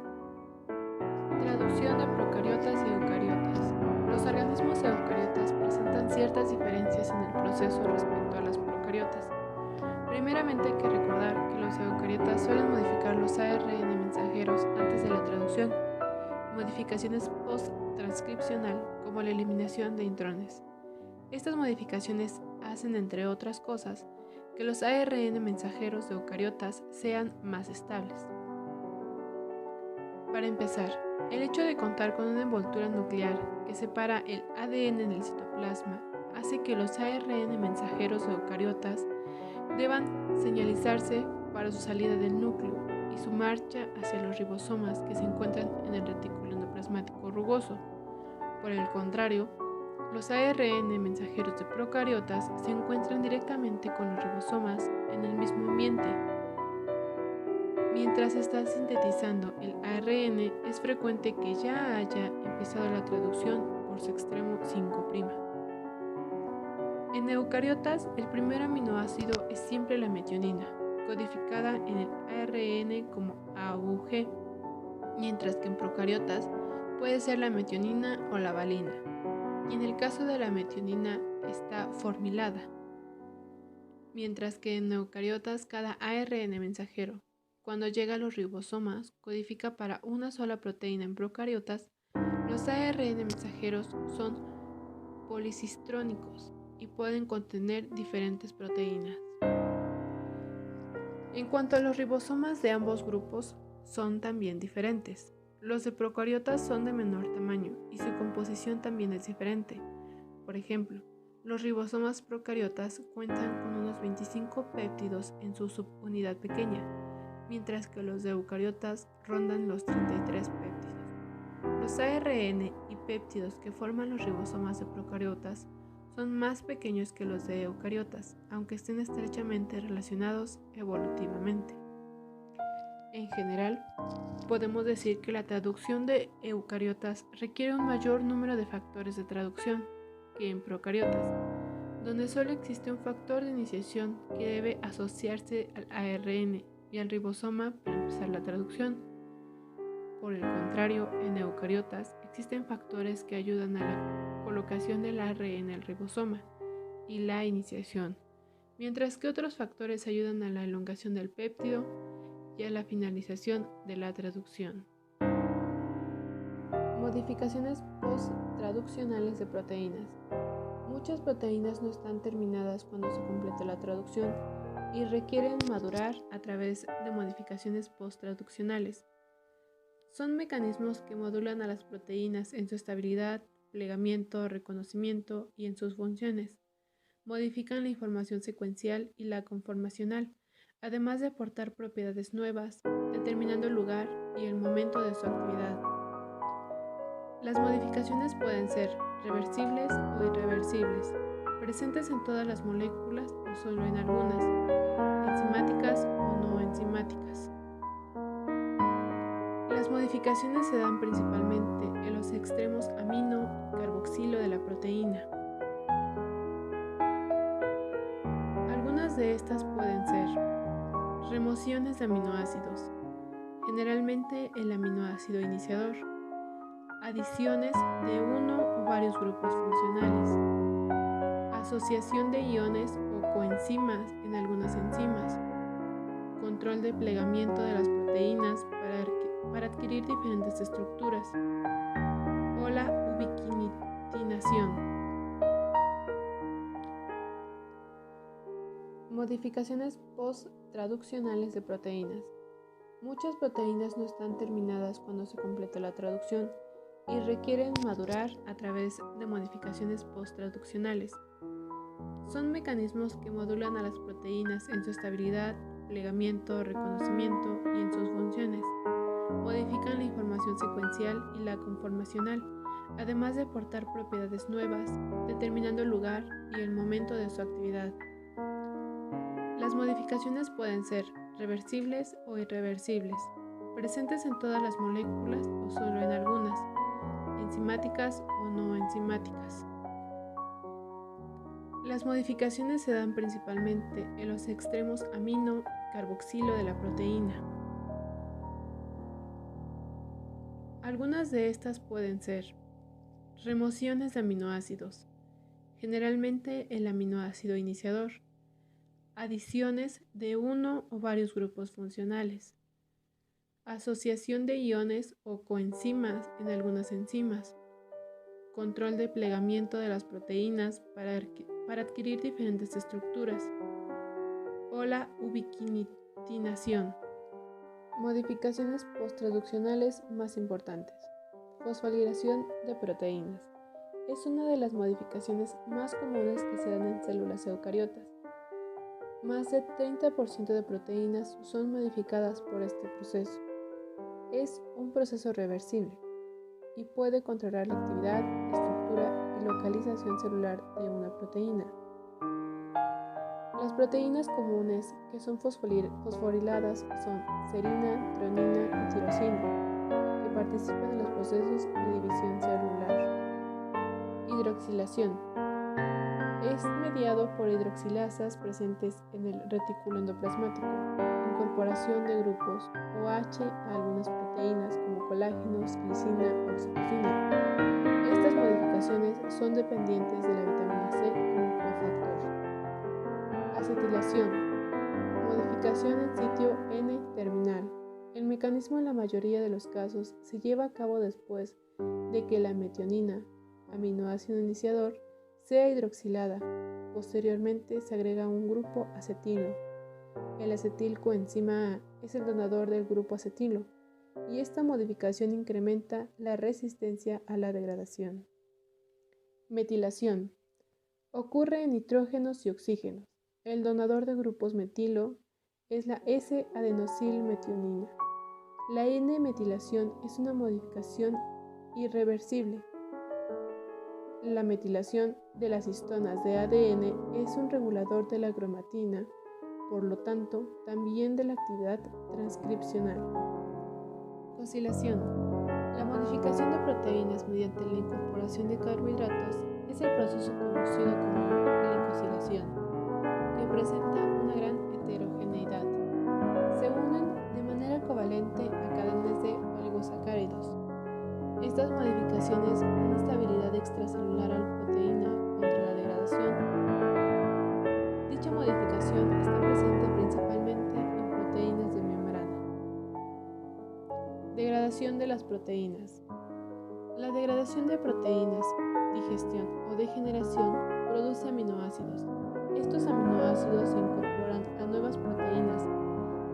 Traducción de procariotas y eucariotas. Los organismos eucariotas presentan ciertas diferencias en el proceso respecto a las procariotas. Primeramente hay que recordar que los eucariotas suelen modificar los ARN mensajeros antes de la traducción, modificaciones post-transcripcional como la eliminación de intrones. Estas modificaciones hacen, entre otras cosas, que los ARN mensajeros de eucariotas sean más estables. Para empezar, el hecho de contar con una envoltura nuclear que separa el ADN del citoplasma hace que los ARN mensajeros de eucariotas deban señalizarse para su salida del núcleo y su marcha hacia los ribosomas que se encuentran en el retículo endoplasmático rugoso. Por el contrario, los ARN mensajeros de procariotas se encuentran directamente con los ribosomas en el mismo ambiente. Mientras está sintetizando el ARN, es frecuente que ya haya empezado la traducción por su extremo 5'. En eucariotas, el primer aminoácido es siempre la metionina, codificada en el ARN como AUG, mientras que en procariotas puede ser la metionina o la valina, y en el caso de la metionina está formilada, mientras que en eucariotas cada ARN mensajero, cuando llega a los ribosomas, codifica para una sola proteína. En procariotas, los ARN mensajeros son policistrónicos y pueden contener diferentes proteínas. En cuanto a los ribosomas de ambos grupos, son también diferentes. Los de procariotas son de menor tamaño y su composición también es diferente. Por ejemplo, Los ribosomas procariotas cuentan con unos 25 péptidos en su subunidad pequeña, mientras que los de eucariotas rondan los 33 péptidos. Los ARN y péptidos que forman los ribosomas de procariotas son más pequeños que los de eucariotas, aunque estén estrechamente relacionados evolutivamente. En general, podemos decir que la traducción de eucariotas requiere un mayor número de factores de traducción que en procariotas, donde solo existe un factor de iniciación que debe asociarse al ARN y al ribosoma para empezar la traducción. Por el contrario, en eucariotas existen factores que ayudan a la colocación del ARN en el ribosoma y la iniciación, mientras que otros factores ayudan a la elongación del péptido y a la finalización de la traducción. Modificaciones post-traduccionales de proteínas. Muchas proteínas no están terminadas cuando se completa la traducción y requieren madurar a través de modificaciones post-traduccionales. Son mecanismos que modulan a las proteínas en su estabilidad, plegamiento, reconocimiento y en sus funciones. Modifican la información secuencial y la conformacional, además de aportar propiedades nuevas, determinando el lugar y el momento de su actividad. Las modificaciones pueden ser reversibles o irreversibles, presentes en todas las moléculas o solo en algunas, enzimáticas o no enzimáticas. Las modificaciones se dan principalmente en los extremos amino y carboxilo de la proteína. Algunas de estas pueden ser remociones de aminoácidos, generalmente el aminoácido iniciador, adiciones de uno o varios grupos funcionales, asociación de iones o coenzimas en algunas enzimas, control de plegamiento de las proteínas para adquirir diferentes estructuras, o la ubiquitinación. Modificaciones post-traduccionales de proteínas. Muchas proteínas no están terminadas cuando se completa la traducción y requieren madurar a través de modificaciones post-traduccionales. Son mecanismos que modulan a las proteínas en su estabilidad, plegamiento, reconocimiento y en sus funciones. Modifican la información secuencial y la conformacional, además de aportar propiedades nuevas, determinando el lugar y el momento de su actividad. Las modificaciones pueden ser reversibles o irreversibles, presentes en todas las moléculas o solo en algunas, enzimáticas o no enzimáticas. Las modificaciones se dan principalmente en los extremos amino y carboxilo de la proteína. Algunas de estas pueden ser remociones de aminoácidos, generalmente el aminoácido iniciador, adiciones de uno o varios grupos funcionales, asociación de iones o coenzimas en algunas enzimas, control de plegamiento de las proteínas para adquirir diferentes estructuras, o la ubiquitinación. Modificaciones posttraduccionales más importantes. Fosforilación de proteínas. Es una de las modificaciones más comunes que se dan en células eucariotas. Más del 30% de proteínas son modificadas por este proceso. Es un proceso reversible y puede controlar la actividad, estructura y localización celular de una proteína. Las proteínas comunes que son fosforiladas son serina, treonina y tirosina, que participan en los procesos de división celular. Hidroxilación. Es mediado por hidroxilasas presentes en el retículo endoplasmático, incorporación de grupos OH a algunas proteínas como colágenos, glicina o oxitocina. Estas modificaciones son dependientes de la vitamina C como cofactor. Acetilación. Modificación en sitio N-terminal. El mecanismo en la mayoría de los casos se lleva a cabo después de que la metionina, aminoácido iniciador, sea hidroxilada. Posteriormente se agrega un grupo acetilo. El acetilcoenzima A es el donador del grupo acetilo y esta modificación incrementa la resistencia a la degradación. Metilación. Ocurre en nitrógenos y oxígenos. El donador de grupos metilo es la S-adenosilmetionina. La N-metilación es una modificación irreversible. La metilación de las histonas de ADN es un regulador de la cromatina, por lo tanto, también de la actividad transcripcional. Cosilación. La modificación de proteínas mediante la incorporación de carbohidratos es el proceso conocido como glicosilación, que presenta una gran heterogeneidad. Se unen de manera covalente a cadenas de oligosacáridos. Estas modificaciones dan estabilidad extracelular a la proteína contra la degradación. Dicha modificación está presente principalmente en proteínas de membrana. Degradación de las proteínas. La degradación de proteínas, digestión o degeneración produce aminoácidos. Estos aminoácidos se incorporan a nuevas proteínas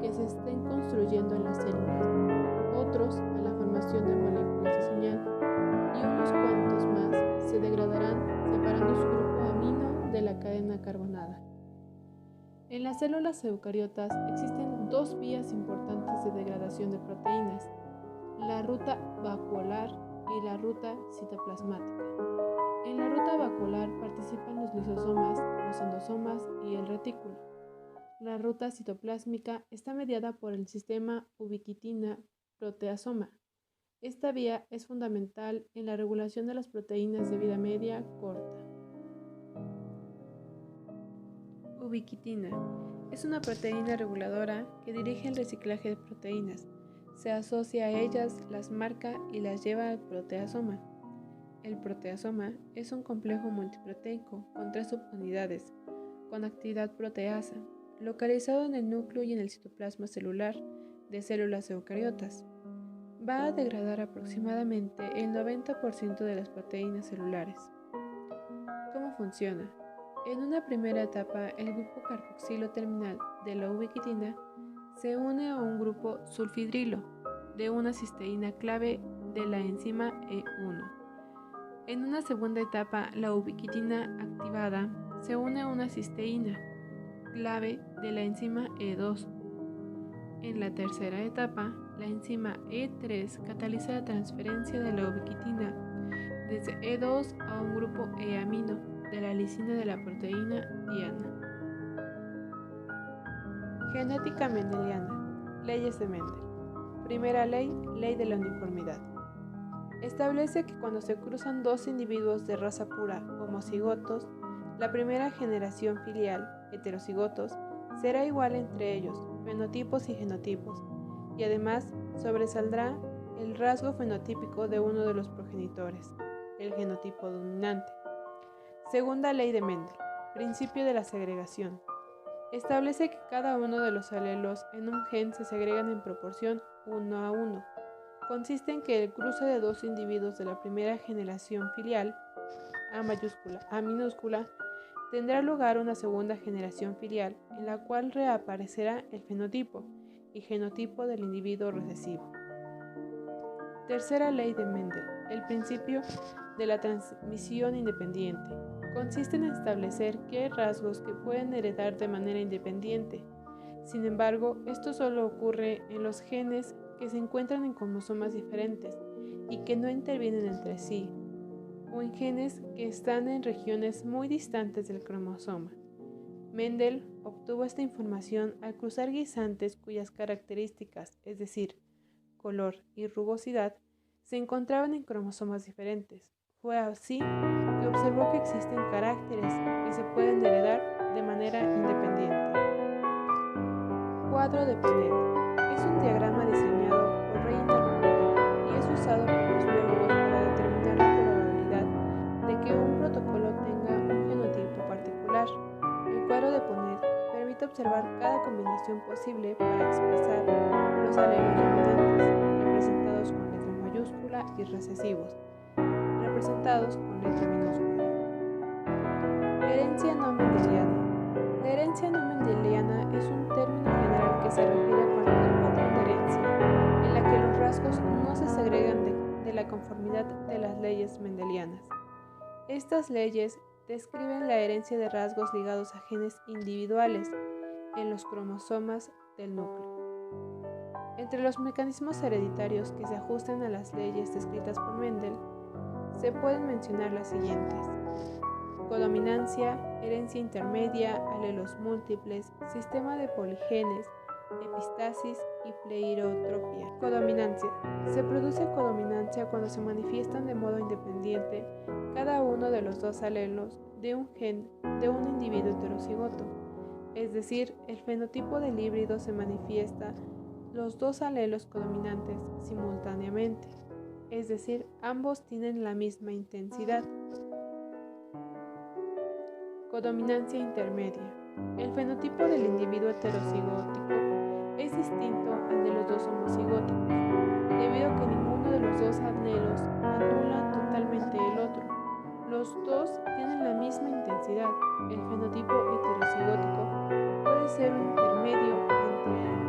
que se estén construyendo en las células, otros a la formación de moléculas de señal y unos cuantos más se degradarán separando su grupo amino de la cadena carbonada. En las células eucariotas existen dos vías importantes de degradación de proteínas, la ruta vacuolar y la ruta citoplasmática. En la ruta vacuolar participan los lisosomas, los endosomas y el retículo. La ruta citoplásmica está mediada por el sistema ubiquitina-proteasoma. Esta vía es fundamental en la regulación de las proteínas de vida media corta. Ubiquitina es una proteína reguladora que dirige el reciclaje de proteínas. Se asocia a ellas, las marca y las lleva al proteasoma. El proteasoma es un complejo multiproteico con 3 subunidades, con actividad proteasa, localizado en el núcleo y en el citoplasma celular de células eucariotas. Va a degradar aproximadamente el 90% de las proteínas celulares. ¿Cómo funciona? En una primera etapa, el grupo carboxilo terminal de la ubiquitina se une a un grupo sulfidrilo de una cisteína clave de la enzima E1. En una segunda etapa, la ubiquitina activada se une a una cisteína clave de la enzima E2. En la tercera etapa, la enzima E3 cataliza la transferencia de la ubiquitina desde E2 a un grupo E-amino de la lisina de la proteína diana. Genética mendeliana. Leyes de Mendel. Primera ley, ley de la uniformidad. Establece que cuando se cruzan dos individuos de raza pura homocigotos, la primera generación filial, heterocigotos, será igual entre ellos, fenotipos y genotipos, y además sobresaldrá el rasgo fenotípico de uno de los progenitores, el genotipo dominante. Segunda ley de Mendel, principio de la segregación. Establece que cada uno de los alelos en un gen se segregan en proporción 1 a 1. Consiste en que el cruce de dos individuos de la primera generación filial, A mayúscula, A minúscula, tendrá lugar una segunda generación filial en la cual reaparecerá el fenotipo y genotipo del individuo recesivo. Tercera ley de Mendel, el principio de la transmisión independiente. Consiste en establecer que hay rasgos que pueden heredar de manera independiente. Sin embargo, esto solo ocurre en los genes que se encuentran en cromosomas diferentes y que no intervienen entre sí, o en genes que están en regiones muy distantes del cromosoma. Mendel obtuvo esta información al cruzar guisantes cuyas características, es decir, color y rugosidad, se encontraban en cromosomas diferentes. Fue así que observó que existen caracteres que se pueden heredar de manera independiente. Cuadro de Punnett es un diagrama diseñado por Reinald Punnett y es usado por los biólogos para determinar la probabilidad de que un protocolo tenga un genotipo particular. El cuadro de Punnett permite observar cada combinación posible para expresar los alelos dominantes, representados con letra mayúscula, y recesivos, representados con letra minúscula. Herencia no mendeliana. La herencia no mendeliana es un término general que se refiere a cualquier patrón de herencia en la que los rasgos no se segregan de la conformidad de las leyes mendelianas. Estas leyes describen la herencia de rasgos ligados a genes individuales en los cromosomas del núcleo. Entre los mecanismos hereditarios que se ajustan a las leyes descritas por Mendel, se pueden mencionar las siguientes: codominancia, herencia intermedia, alelos múltiples, sistema de poligenes, epistasis y pleiotropía. Codominancia. Se produce codominancia cuando se manifiestan de modo independiente cada uno de los dos alelos de un gen de un individuo heterocigoto, es decir, el fenotipo del híbrido se manifiesta los dos alelos codominantes simultáneamente, es decir, ambos tienen la misma intensidad. Codominancia intermedia. El fenotipo del individuo heterocigótico es distinto al de los dos homocigóticos, debido a que ninguno de los dos alelos anula totalmente el otro. Los dos tienen la misma intensidad. El fenotipo heterocigótico puede ser un intermedio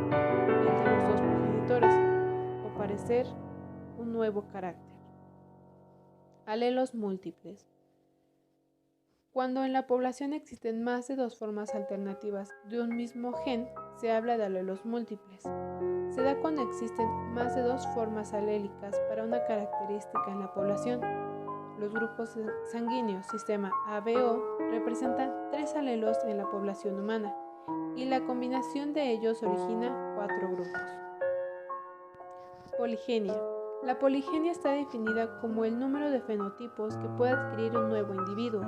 entre los dos progenitores o parecer un nuevo carácter. Alelos múltiples. Cuando en la población existen más de dos formas alternativas de un mismo gen, se habla de alelos múltiples. Se da cuando existen más de dos formas alélicas para una característica en la población. Los grupos sanguíneos sistema ABO representan 3 alelos en la población humana y la combinación de ellos origina 4 grupos. Poligenia. La poligenia está definida como el número de fenotipos que puede adquirir un nuevo individuo,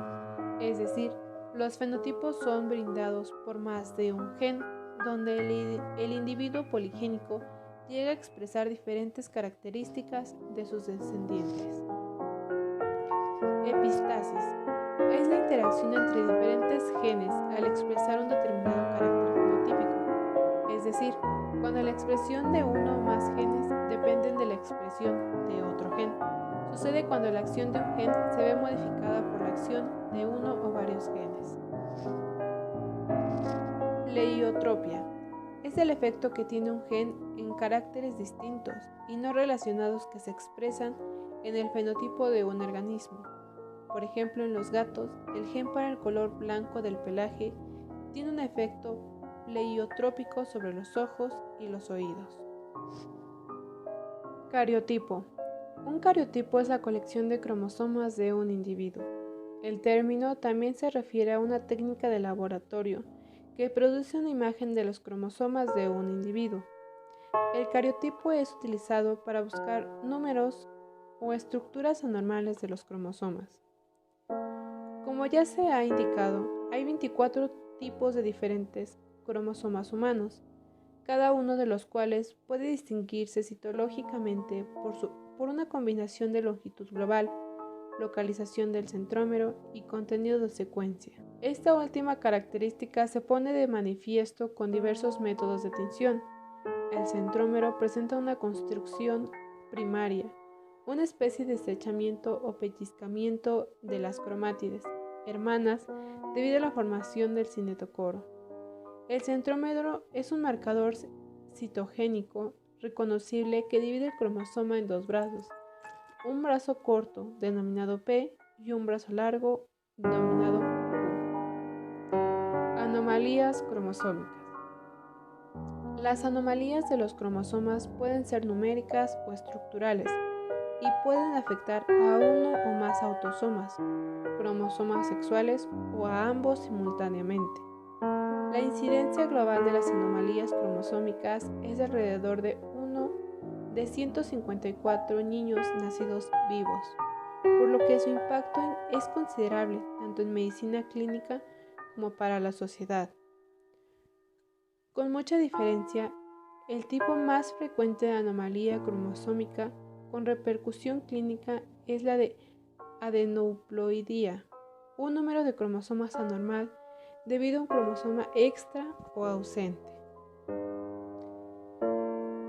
es decir, los fenotipos son brindados por más de un gen, donde el individuo poligénico llega a expresar diferentes características de sus descendientes. Epistasis. Es la interacción entre diferentes genes al expresar un determinado carácter fenotípico, es decir, cuando la expresión de uno o más genes dependen de la expresión de otro gen. Sucede cuando la acción de un gen se ve modificada por la acción de uno o varios genes. Pleiotropia. Es el efecto que tiene un gen en caracteres distintos y no relacionados que se expresan en el fenotipo de un organismo. Por ejemplo, en los gatos, el gen para el color blanco del pelaje tiene un efecto pleiotrópico sobre los ojos y los oídos. Cariotipo. Un cariotipo es la colección de cromosomas de un individuo. El término también se refiere a una técnica de laboratorio que produce una imagen de los cromosomas de un individuo. El cariotipo es utilizado para buscar números o estructuras anormales de los cromosomas. Como ya se ha indicado, hay 24 tipos de diferentes cromosomas humanos, cada uno de los cuales puede distinguirse citológicamente por una combinación de longitud global, localización del centrómero y contenido de secuencia. Esta última característica se pone de manifiesto con diversos métodos de tinción. El centrómero presenta una construcción primaria, una especie de estrechamiento o pellizcamiento de las cromátides hermanas debido a la formación del cinetocoro. El centrómero es un marcador citogénico reconocible que divide el cromosoma en dos brazos, un brazo corto denominado P y un brazo largo denominado Q. Anomalías cromosómicas. Las anomalías de los cromosomas pueden ser numéricas o estructurales y pueden afectar a uno o más autosomas, cromosomas sexuales o a ambos simultáneamente. La incidencia global de las anomalías cromosómicas es de alrededor de 1 de 154 niños nacidos vivos, por lo que su impacto es considerable tanto en medicina clínica como para la sociedad. Con mucha diferencia, el tipo más frecuente de anomalía cromosómica con repercusión clínica es la de adeneuploidía, un número de cromosomas anormal debido a un cromosoma extra o ausente.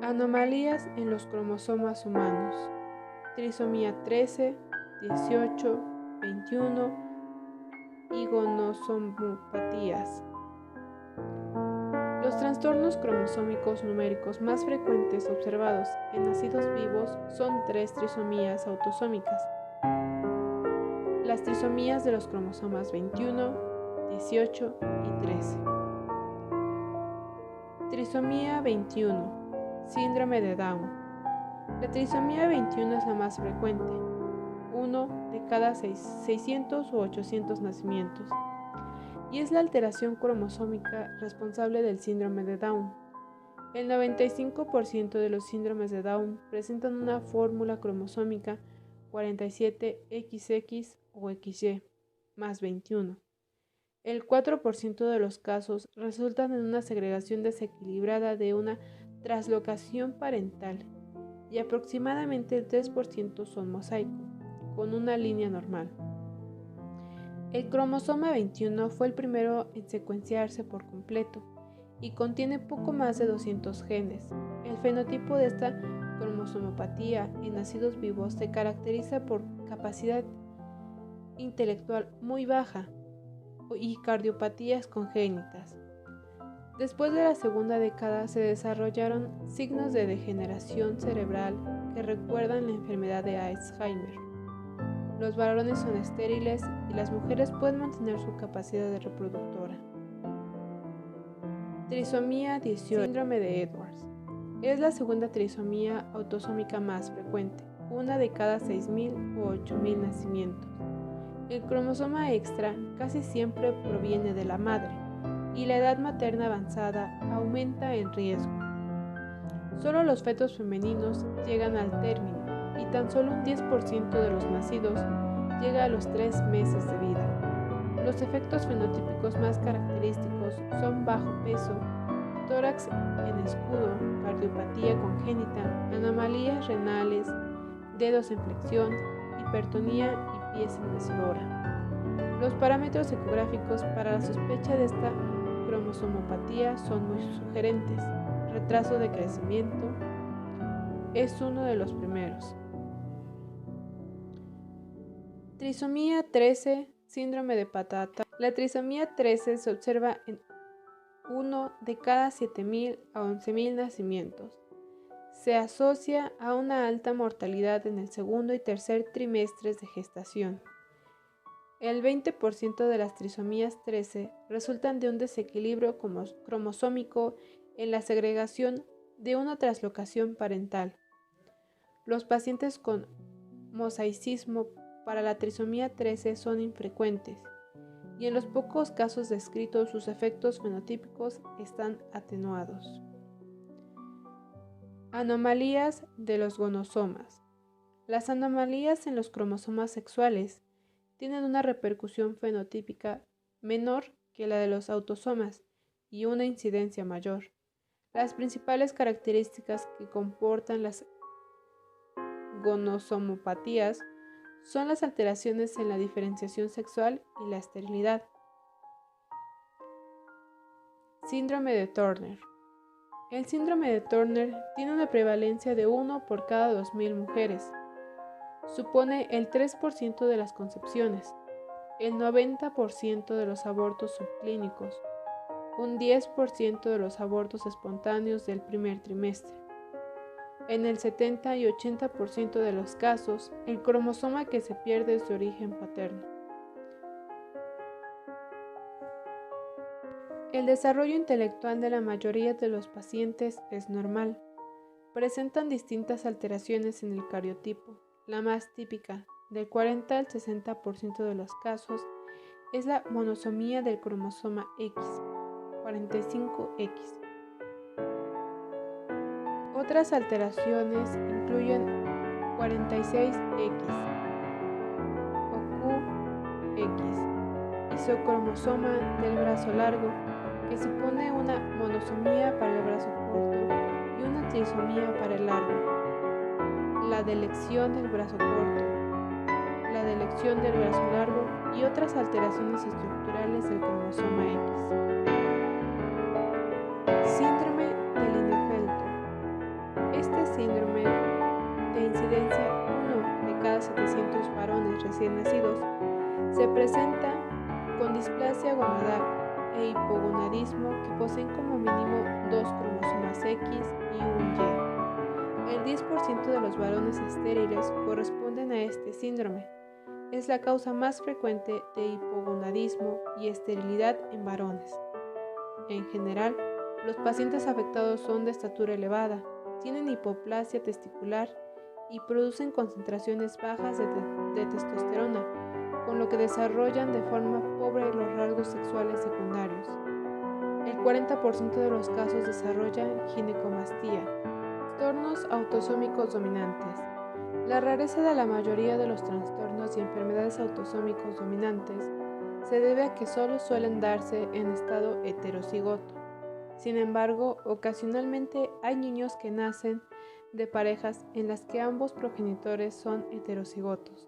Anomalías en los cromosomas humanos. Trisomía 13, 18, 21 y gonosomopatías. Los trastornos cromosómicos numéricos más frecuentes observados en nacidos vivos son 3 trisomías autosómicas: la las trisomías de los cromosomas 21, 18 y 13. Trisomía 21. Síndrome de Down. La trisomía 21 es la más frecuente, 1 de cada 600 u 800 nacimientos, y es la alteración cromosómica responsable del síndrome de Down. El 95% de los síndromes de Down presentan una fórmula cromosómica 47XX o XY más 21. El 4% de los casos resultan en una segregación desequilibrada de una traslocación parental y aproximadamente el 3% son mosaico, con una línea normal. El cromosoma 21 fue el primero en secuenciarse por completo y contiene poco más de 200 genes. El fenotipo de esta cromosomopatía en nacidos vivos se caracteriza por capacidad intelectual muy baja y cardiopatías congénitas. Después de la segunda década se desarrollaron signos de degeneración cerebral que recuerdan la enfermedad de Alzheimer. Los varones son estériles y las mujeres pueden mantener su capacidad reproductora. Trisomía 18. Síndrome de Edwards. Es la segunda trisomía autosómica más frecuente, 1 de cada 6.000 u 8.000 nacimientos. El cromosoma extra casi siempre proviene de la madre y la edad materna avanzada aumenta el riesgo. Solo los fetos femeninos llegan al término y tan solo un 10% de los nacidos llega a los 3 meses de vida. Los efectos fenotípicos más característicos son bajo peso, tórax en escudo, cardiopatía congénita, anomalías renales, dedos en flexión, hipertonía y pies en mecedora. Los parámetros ecográficos para la sospecha de esta cromosomopatía son muy sugerentes. Retraso de crecimiento es uno de los primeros. Trisomía 13, síndrome de patata. La trisomía 13 se observa en 1 de cada 7.000 a 11.000 nacimientos. Se asocia a una alta mortalidad en el segundo y tercer trimestres de gestación. El 20% de las trisomías 13 resultan de un desequilibrio cromosómico en la segregación de una traslocación parental. Los pacientes con mosaicismo para la trisomía 13 son infrecuentes y en los pocos casos descritos sus efectos fenotípicos están atenuados. Anomalías de los gonosomas. Las anomalías en los cromosomas sexuales tienen una repercusión fenotípica menor que la de los autosomas y una incidencia mayor. Las principales características que comportan las gonosomopatías son las alteraciones en la diferenciación sexual y la esterilidad. Síndrome de Turner. El síndrome de Turner tiene una prevalencia de 1 por cada 2.000 mujeres. Supone el 3% de las concepciones, el 90% de los abortos subclínicos, un 10% de los abortos espontáneos del primer trimestre. En el 70 y 80% de los casos, el cromosoma que se pierde es de origen paterno. El desarrollo intelectual de la mayoría de los pacientes es normal. Presentan distintas alteraciones en el cariotipo. La más típica, del 40 al 60% de los casos, es la monosomía del cromosoma X, 45X. Otras alteraciones incluyen 46X o QX, isocromosoma del brazo largo, que supone una monosomía para el brazo corto y una trisomía para el largo, la delección del brazo corto, la delección del brazo largo y otras alteraciones estructurales del cromosoma X. Síndrome de Klinefelter. Este síndrome, de incidencia 1 de cada 700 varones recién nacidos, se presenta con displasia gonadal e hipogonadismo que poseen como mínimo 2 cromosomas X y un Y. El 10% de los varones estériles corresponden a este síndrome. Es la causa más frecuente de hipogonadismo y esterilidad en varones. En general, los pacientes afectados son de estatura elevada, tienen hipoplasia testicular y producen concentraciones bajas de testosterona, con lo que desarrollan de forma pobre los rasgos sexuales secundarios. El 40% de los casos desarrollan ginecomastía, trastornos autosómicos dominantes. La rareza de la mayoría de los trastornos y enfermedades autosómicos dominantes se debe a que solo suelen darse en estado heterocigoto. Sin embargo, ocasionalmente hay niños que nacen de parejas en las que ambos progenitores son heterocigotos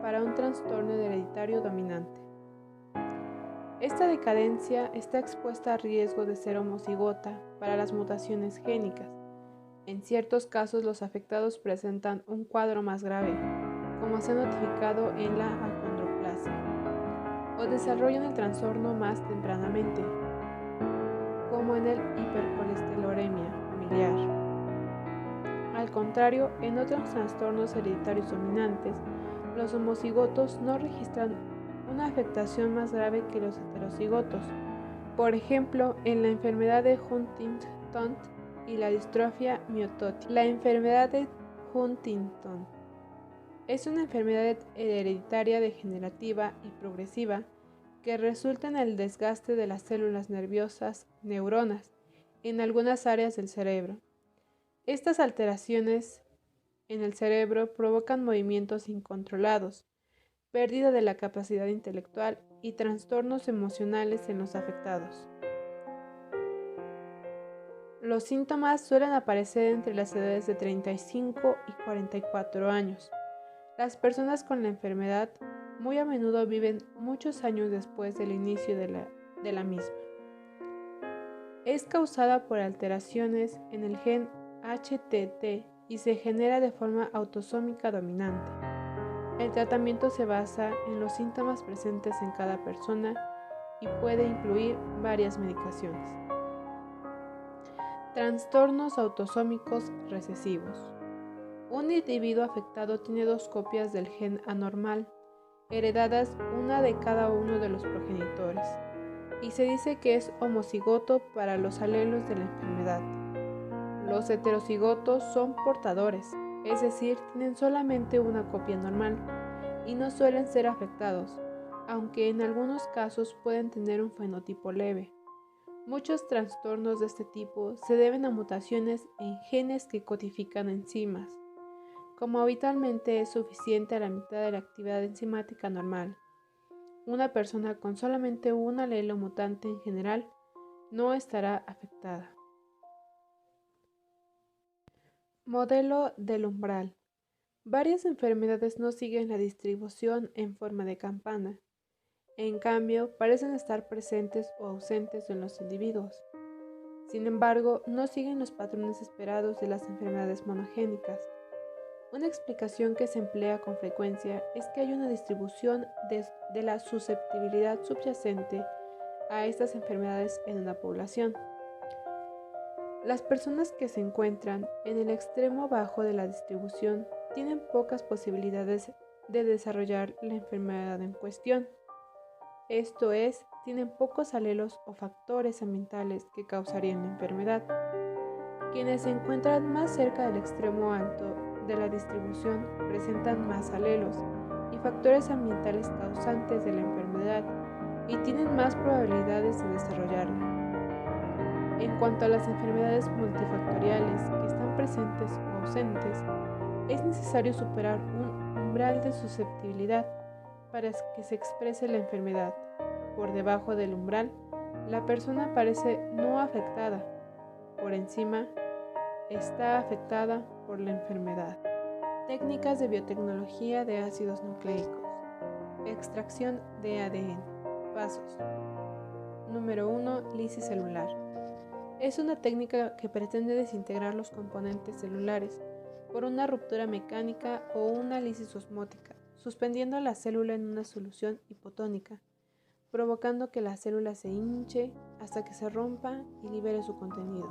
para un trastorno hereditario dominante. Esta decadencia está expuesta a riesgo de ser homocigota para las mutaciones génicas. En ciertos casos los afectados presentan un cuadro más grave, como se ha notificado en la acondroplasia, o desarrollan el trastorno más tempranamente, como en el hipercolesterolemia familiar. Al contrario, en otros trastornos hereditarios dominantes, los homocigotos no registran una afectación más grave que los heterocigotos. Por ejemplo, en la enfermedad de Huntington y la distrofia miotótica. La enfermedad de Huntington es una enfermedad hereditaria degenerativa y progresiva que resulta en el desgaste de las células nerviosas neuronas en algunas áreas del cerebro. Estas alteraciones en el cerebro provocan movimientos incontrolados, pérdida de la capacidad intelectual y trastornos emocionales en los afectados. Los síntomas suelen aparecer entre las edades de 35 y 44 años. Las personas con la enfermedad muy a menudo viven muchos años después del inicio de la misma. Es causada por alteraciones en el gen HTT y se genera de forma autosómica dominante. El tratamiento se basa en los síntomas presentes en cada persona y puede incluir varias medicaciones. Trastornos autosómicos recesivos. Un individuo afectado tiene dos copias del gen anormal, heredadas una de cada uno de los progenitores, y se dice que es homocigoto para los alelos de la enfermedad. Los heterocigotos son portadores, es decir, tienen solamente una copia normal y no suelen ser afectados, aunque en algunos casos pueden tener un fenotipo leve. Muchos trastornos de este tipo se deben a mutaciones en genes que codifican enzimas. Como habitualmente es suficiente a la mitad de la actividad enzimática normal, una persona con solamente un alelo mutante en general no estará afectada. Modelo del umbral. Varias enfermedades no siguen la distribución en forma de campana. En cambio, parecen estar presentes o ausentes en los individuos. Sin embargo, no siguen los patrones esperados de las enfermedades monogénicas. Una explicación que se emplea con frecuencia es que hay una distribución de la susceptibilidad subyacente a estas enfermedades en una población. Las personas que se encuentran en el extremo bajo de la distribución tienen pocas posibilidades de desarrollar la enfermedad en cuestión. Esto es, tienen pocos alelos o factores ambientales que causarían la enfermedad. Quienes se encuentran más cerca del extremo alto de la distribución presentan más alelos y factores ambientales causantes de la enfermedad y tienen más probabilidades de desarrollarla. En cuanto a las enfermedades multifactoriales que están presentes o ausentes, es necesario superar un umbral de susceptibilidad para que se exprese la enfermedad. Por debajo del umbral, la persona parece no afectada. Por encima, está afectada por la enfermedad. Técnicas de biotecnología de ácidos nucleicos. Extracción de ADN. Pasos. Número 1. Lisis celular. Es una técnica que pretende desintegrar los componentes celulares por una ruptura mecánica o una lisis osmótica, suspendiendo la célula en una solución hipotónica, provocando que la célula se hinche hasta que se rompa y libere su contenido.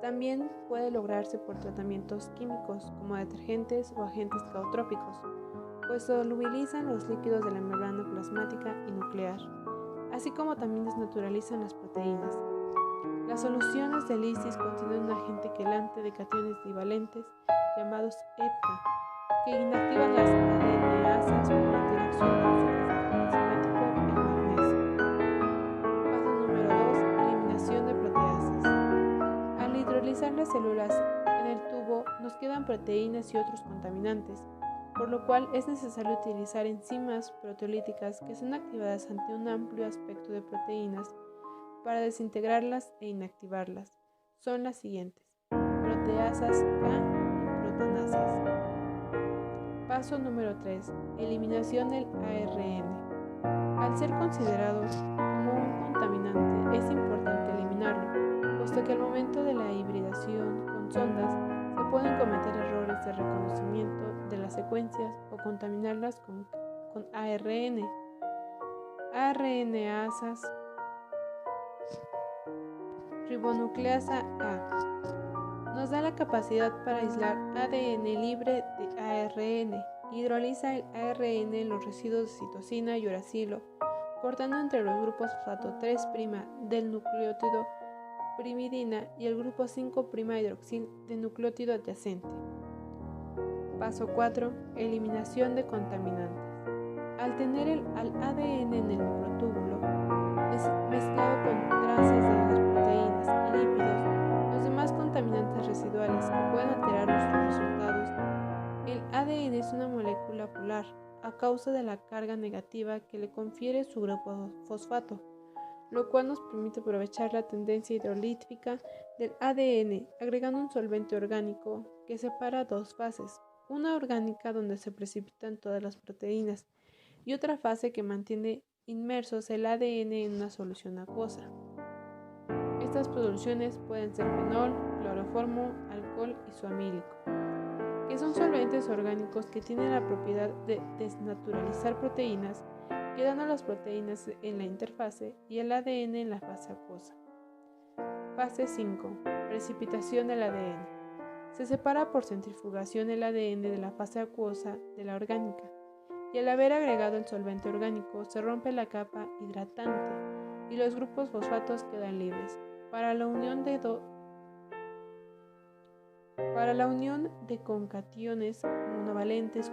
También puede lograrse por tratamientos químicos como detergentes o agentes caotrópicos, pues solubilizan los líquidos de la membrana plasmática y nuclear, así como también desnaturalizan las proteínas. Las soluciones de lisis contienen un agente quelante de cationes divalentes llamados ETA, que inactivan las ADNasas por la interacción con su cofosfato enzimático, el magnesio. Paso número 2. Eliminación de proteasas. Al hidrolizar las células en el tubo nos quedan proteínas y otros contaminantes, por lo cual es necesario utilizar enzimas proteolíticas que son activadas ante un amplio espectro de proteínas para desintegrarlas e inactivarlas. Son las siguientes: proteasas K y proteanasas. Paso número 3. Eliminación del ARN. Al ser considerado como un contaminante, es importante eliminarlo, puesto que al momento de la hibridación con sondas se pueden cometer errores de reconocimiento de las secuencias o contaminarlas con ARN. ARNasas ribonucleasa A nos da la capacidad para aislar ADN libre de ARN. Hidroliza el ARN en los residuos de citosina y uracilo, cortando entre los grupos fosfato 3' del nucleótido pirimidina y el grupo 5' hidroxil del nucleótido adyacente. Paso 4. Eliminación de contaminantes. Al tener al ADN en el protóbulo mezclado con trazas de las proteínas y lípidos, los demás contaminantes residuales que pueden alterar nuestros resultados, el ADN es una molécula polar a causa de la carga negativa que le confiere su grupo fosfato, lo cual nos permite aprovechar la tendencia hidrolítica del ADN agregando un solvente orgánico que separa dos fases, una orgánica donde se precipitan todas las proteínas y otra fase que mantiene inmersos el ADN en una solución acuosa. Estas soluciones pueden ser fenol, cloroformo, alcohol isoamílico, que son solventes orgánicos que tienen la propiedad de desnaturalizar proteínas, quedando las proteínas en la interfase y el ADN en la fase acuosa. Fase 5. Precipitación del ADN. Se separa por centrifugación el ADN de la fase acuosa de la orgánica, y al haber agregado el solvente orgánico se rompe la capa hidratante y los grupos fosfatos quedan libres. Para la unión de concationes monovalentes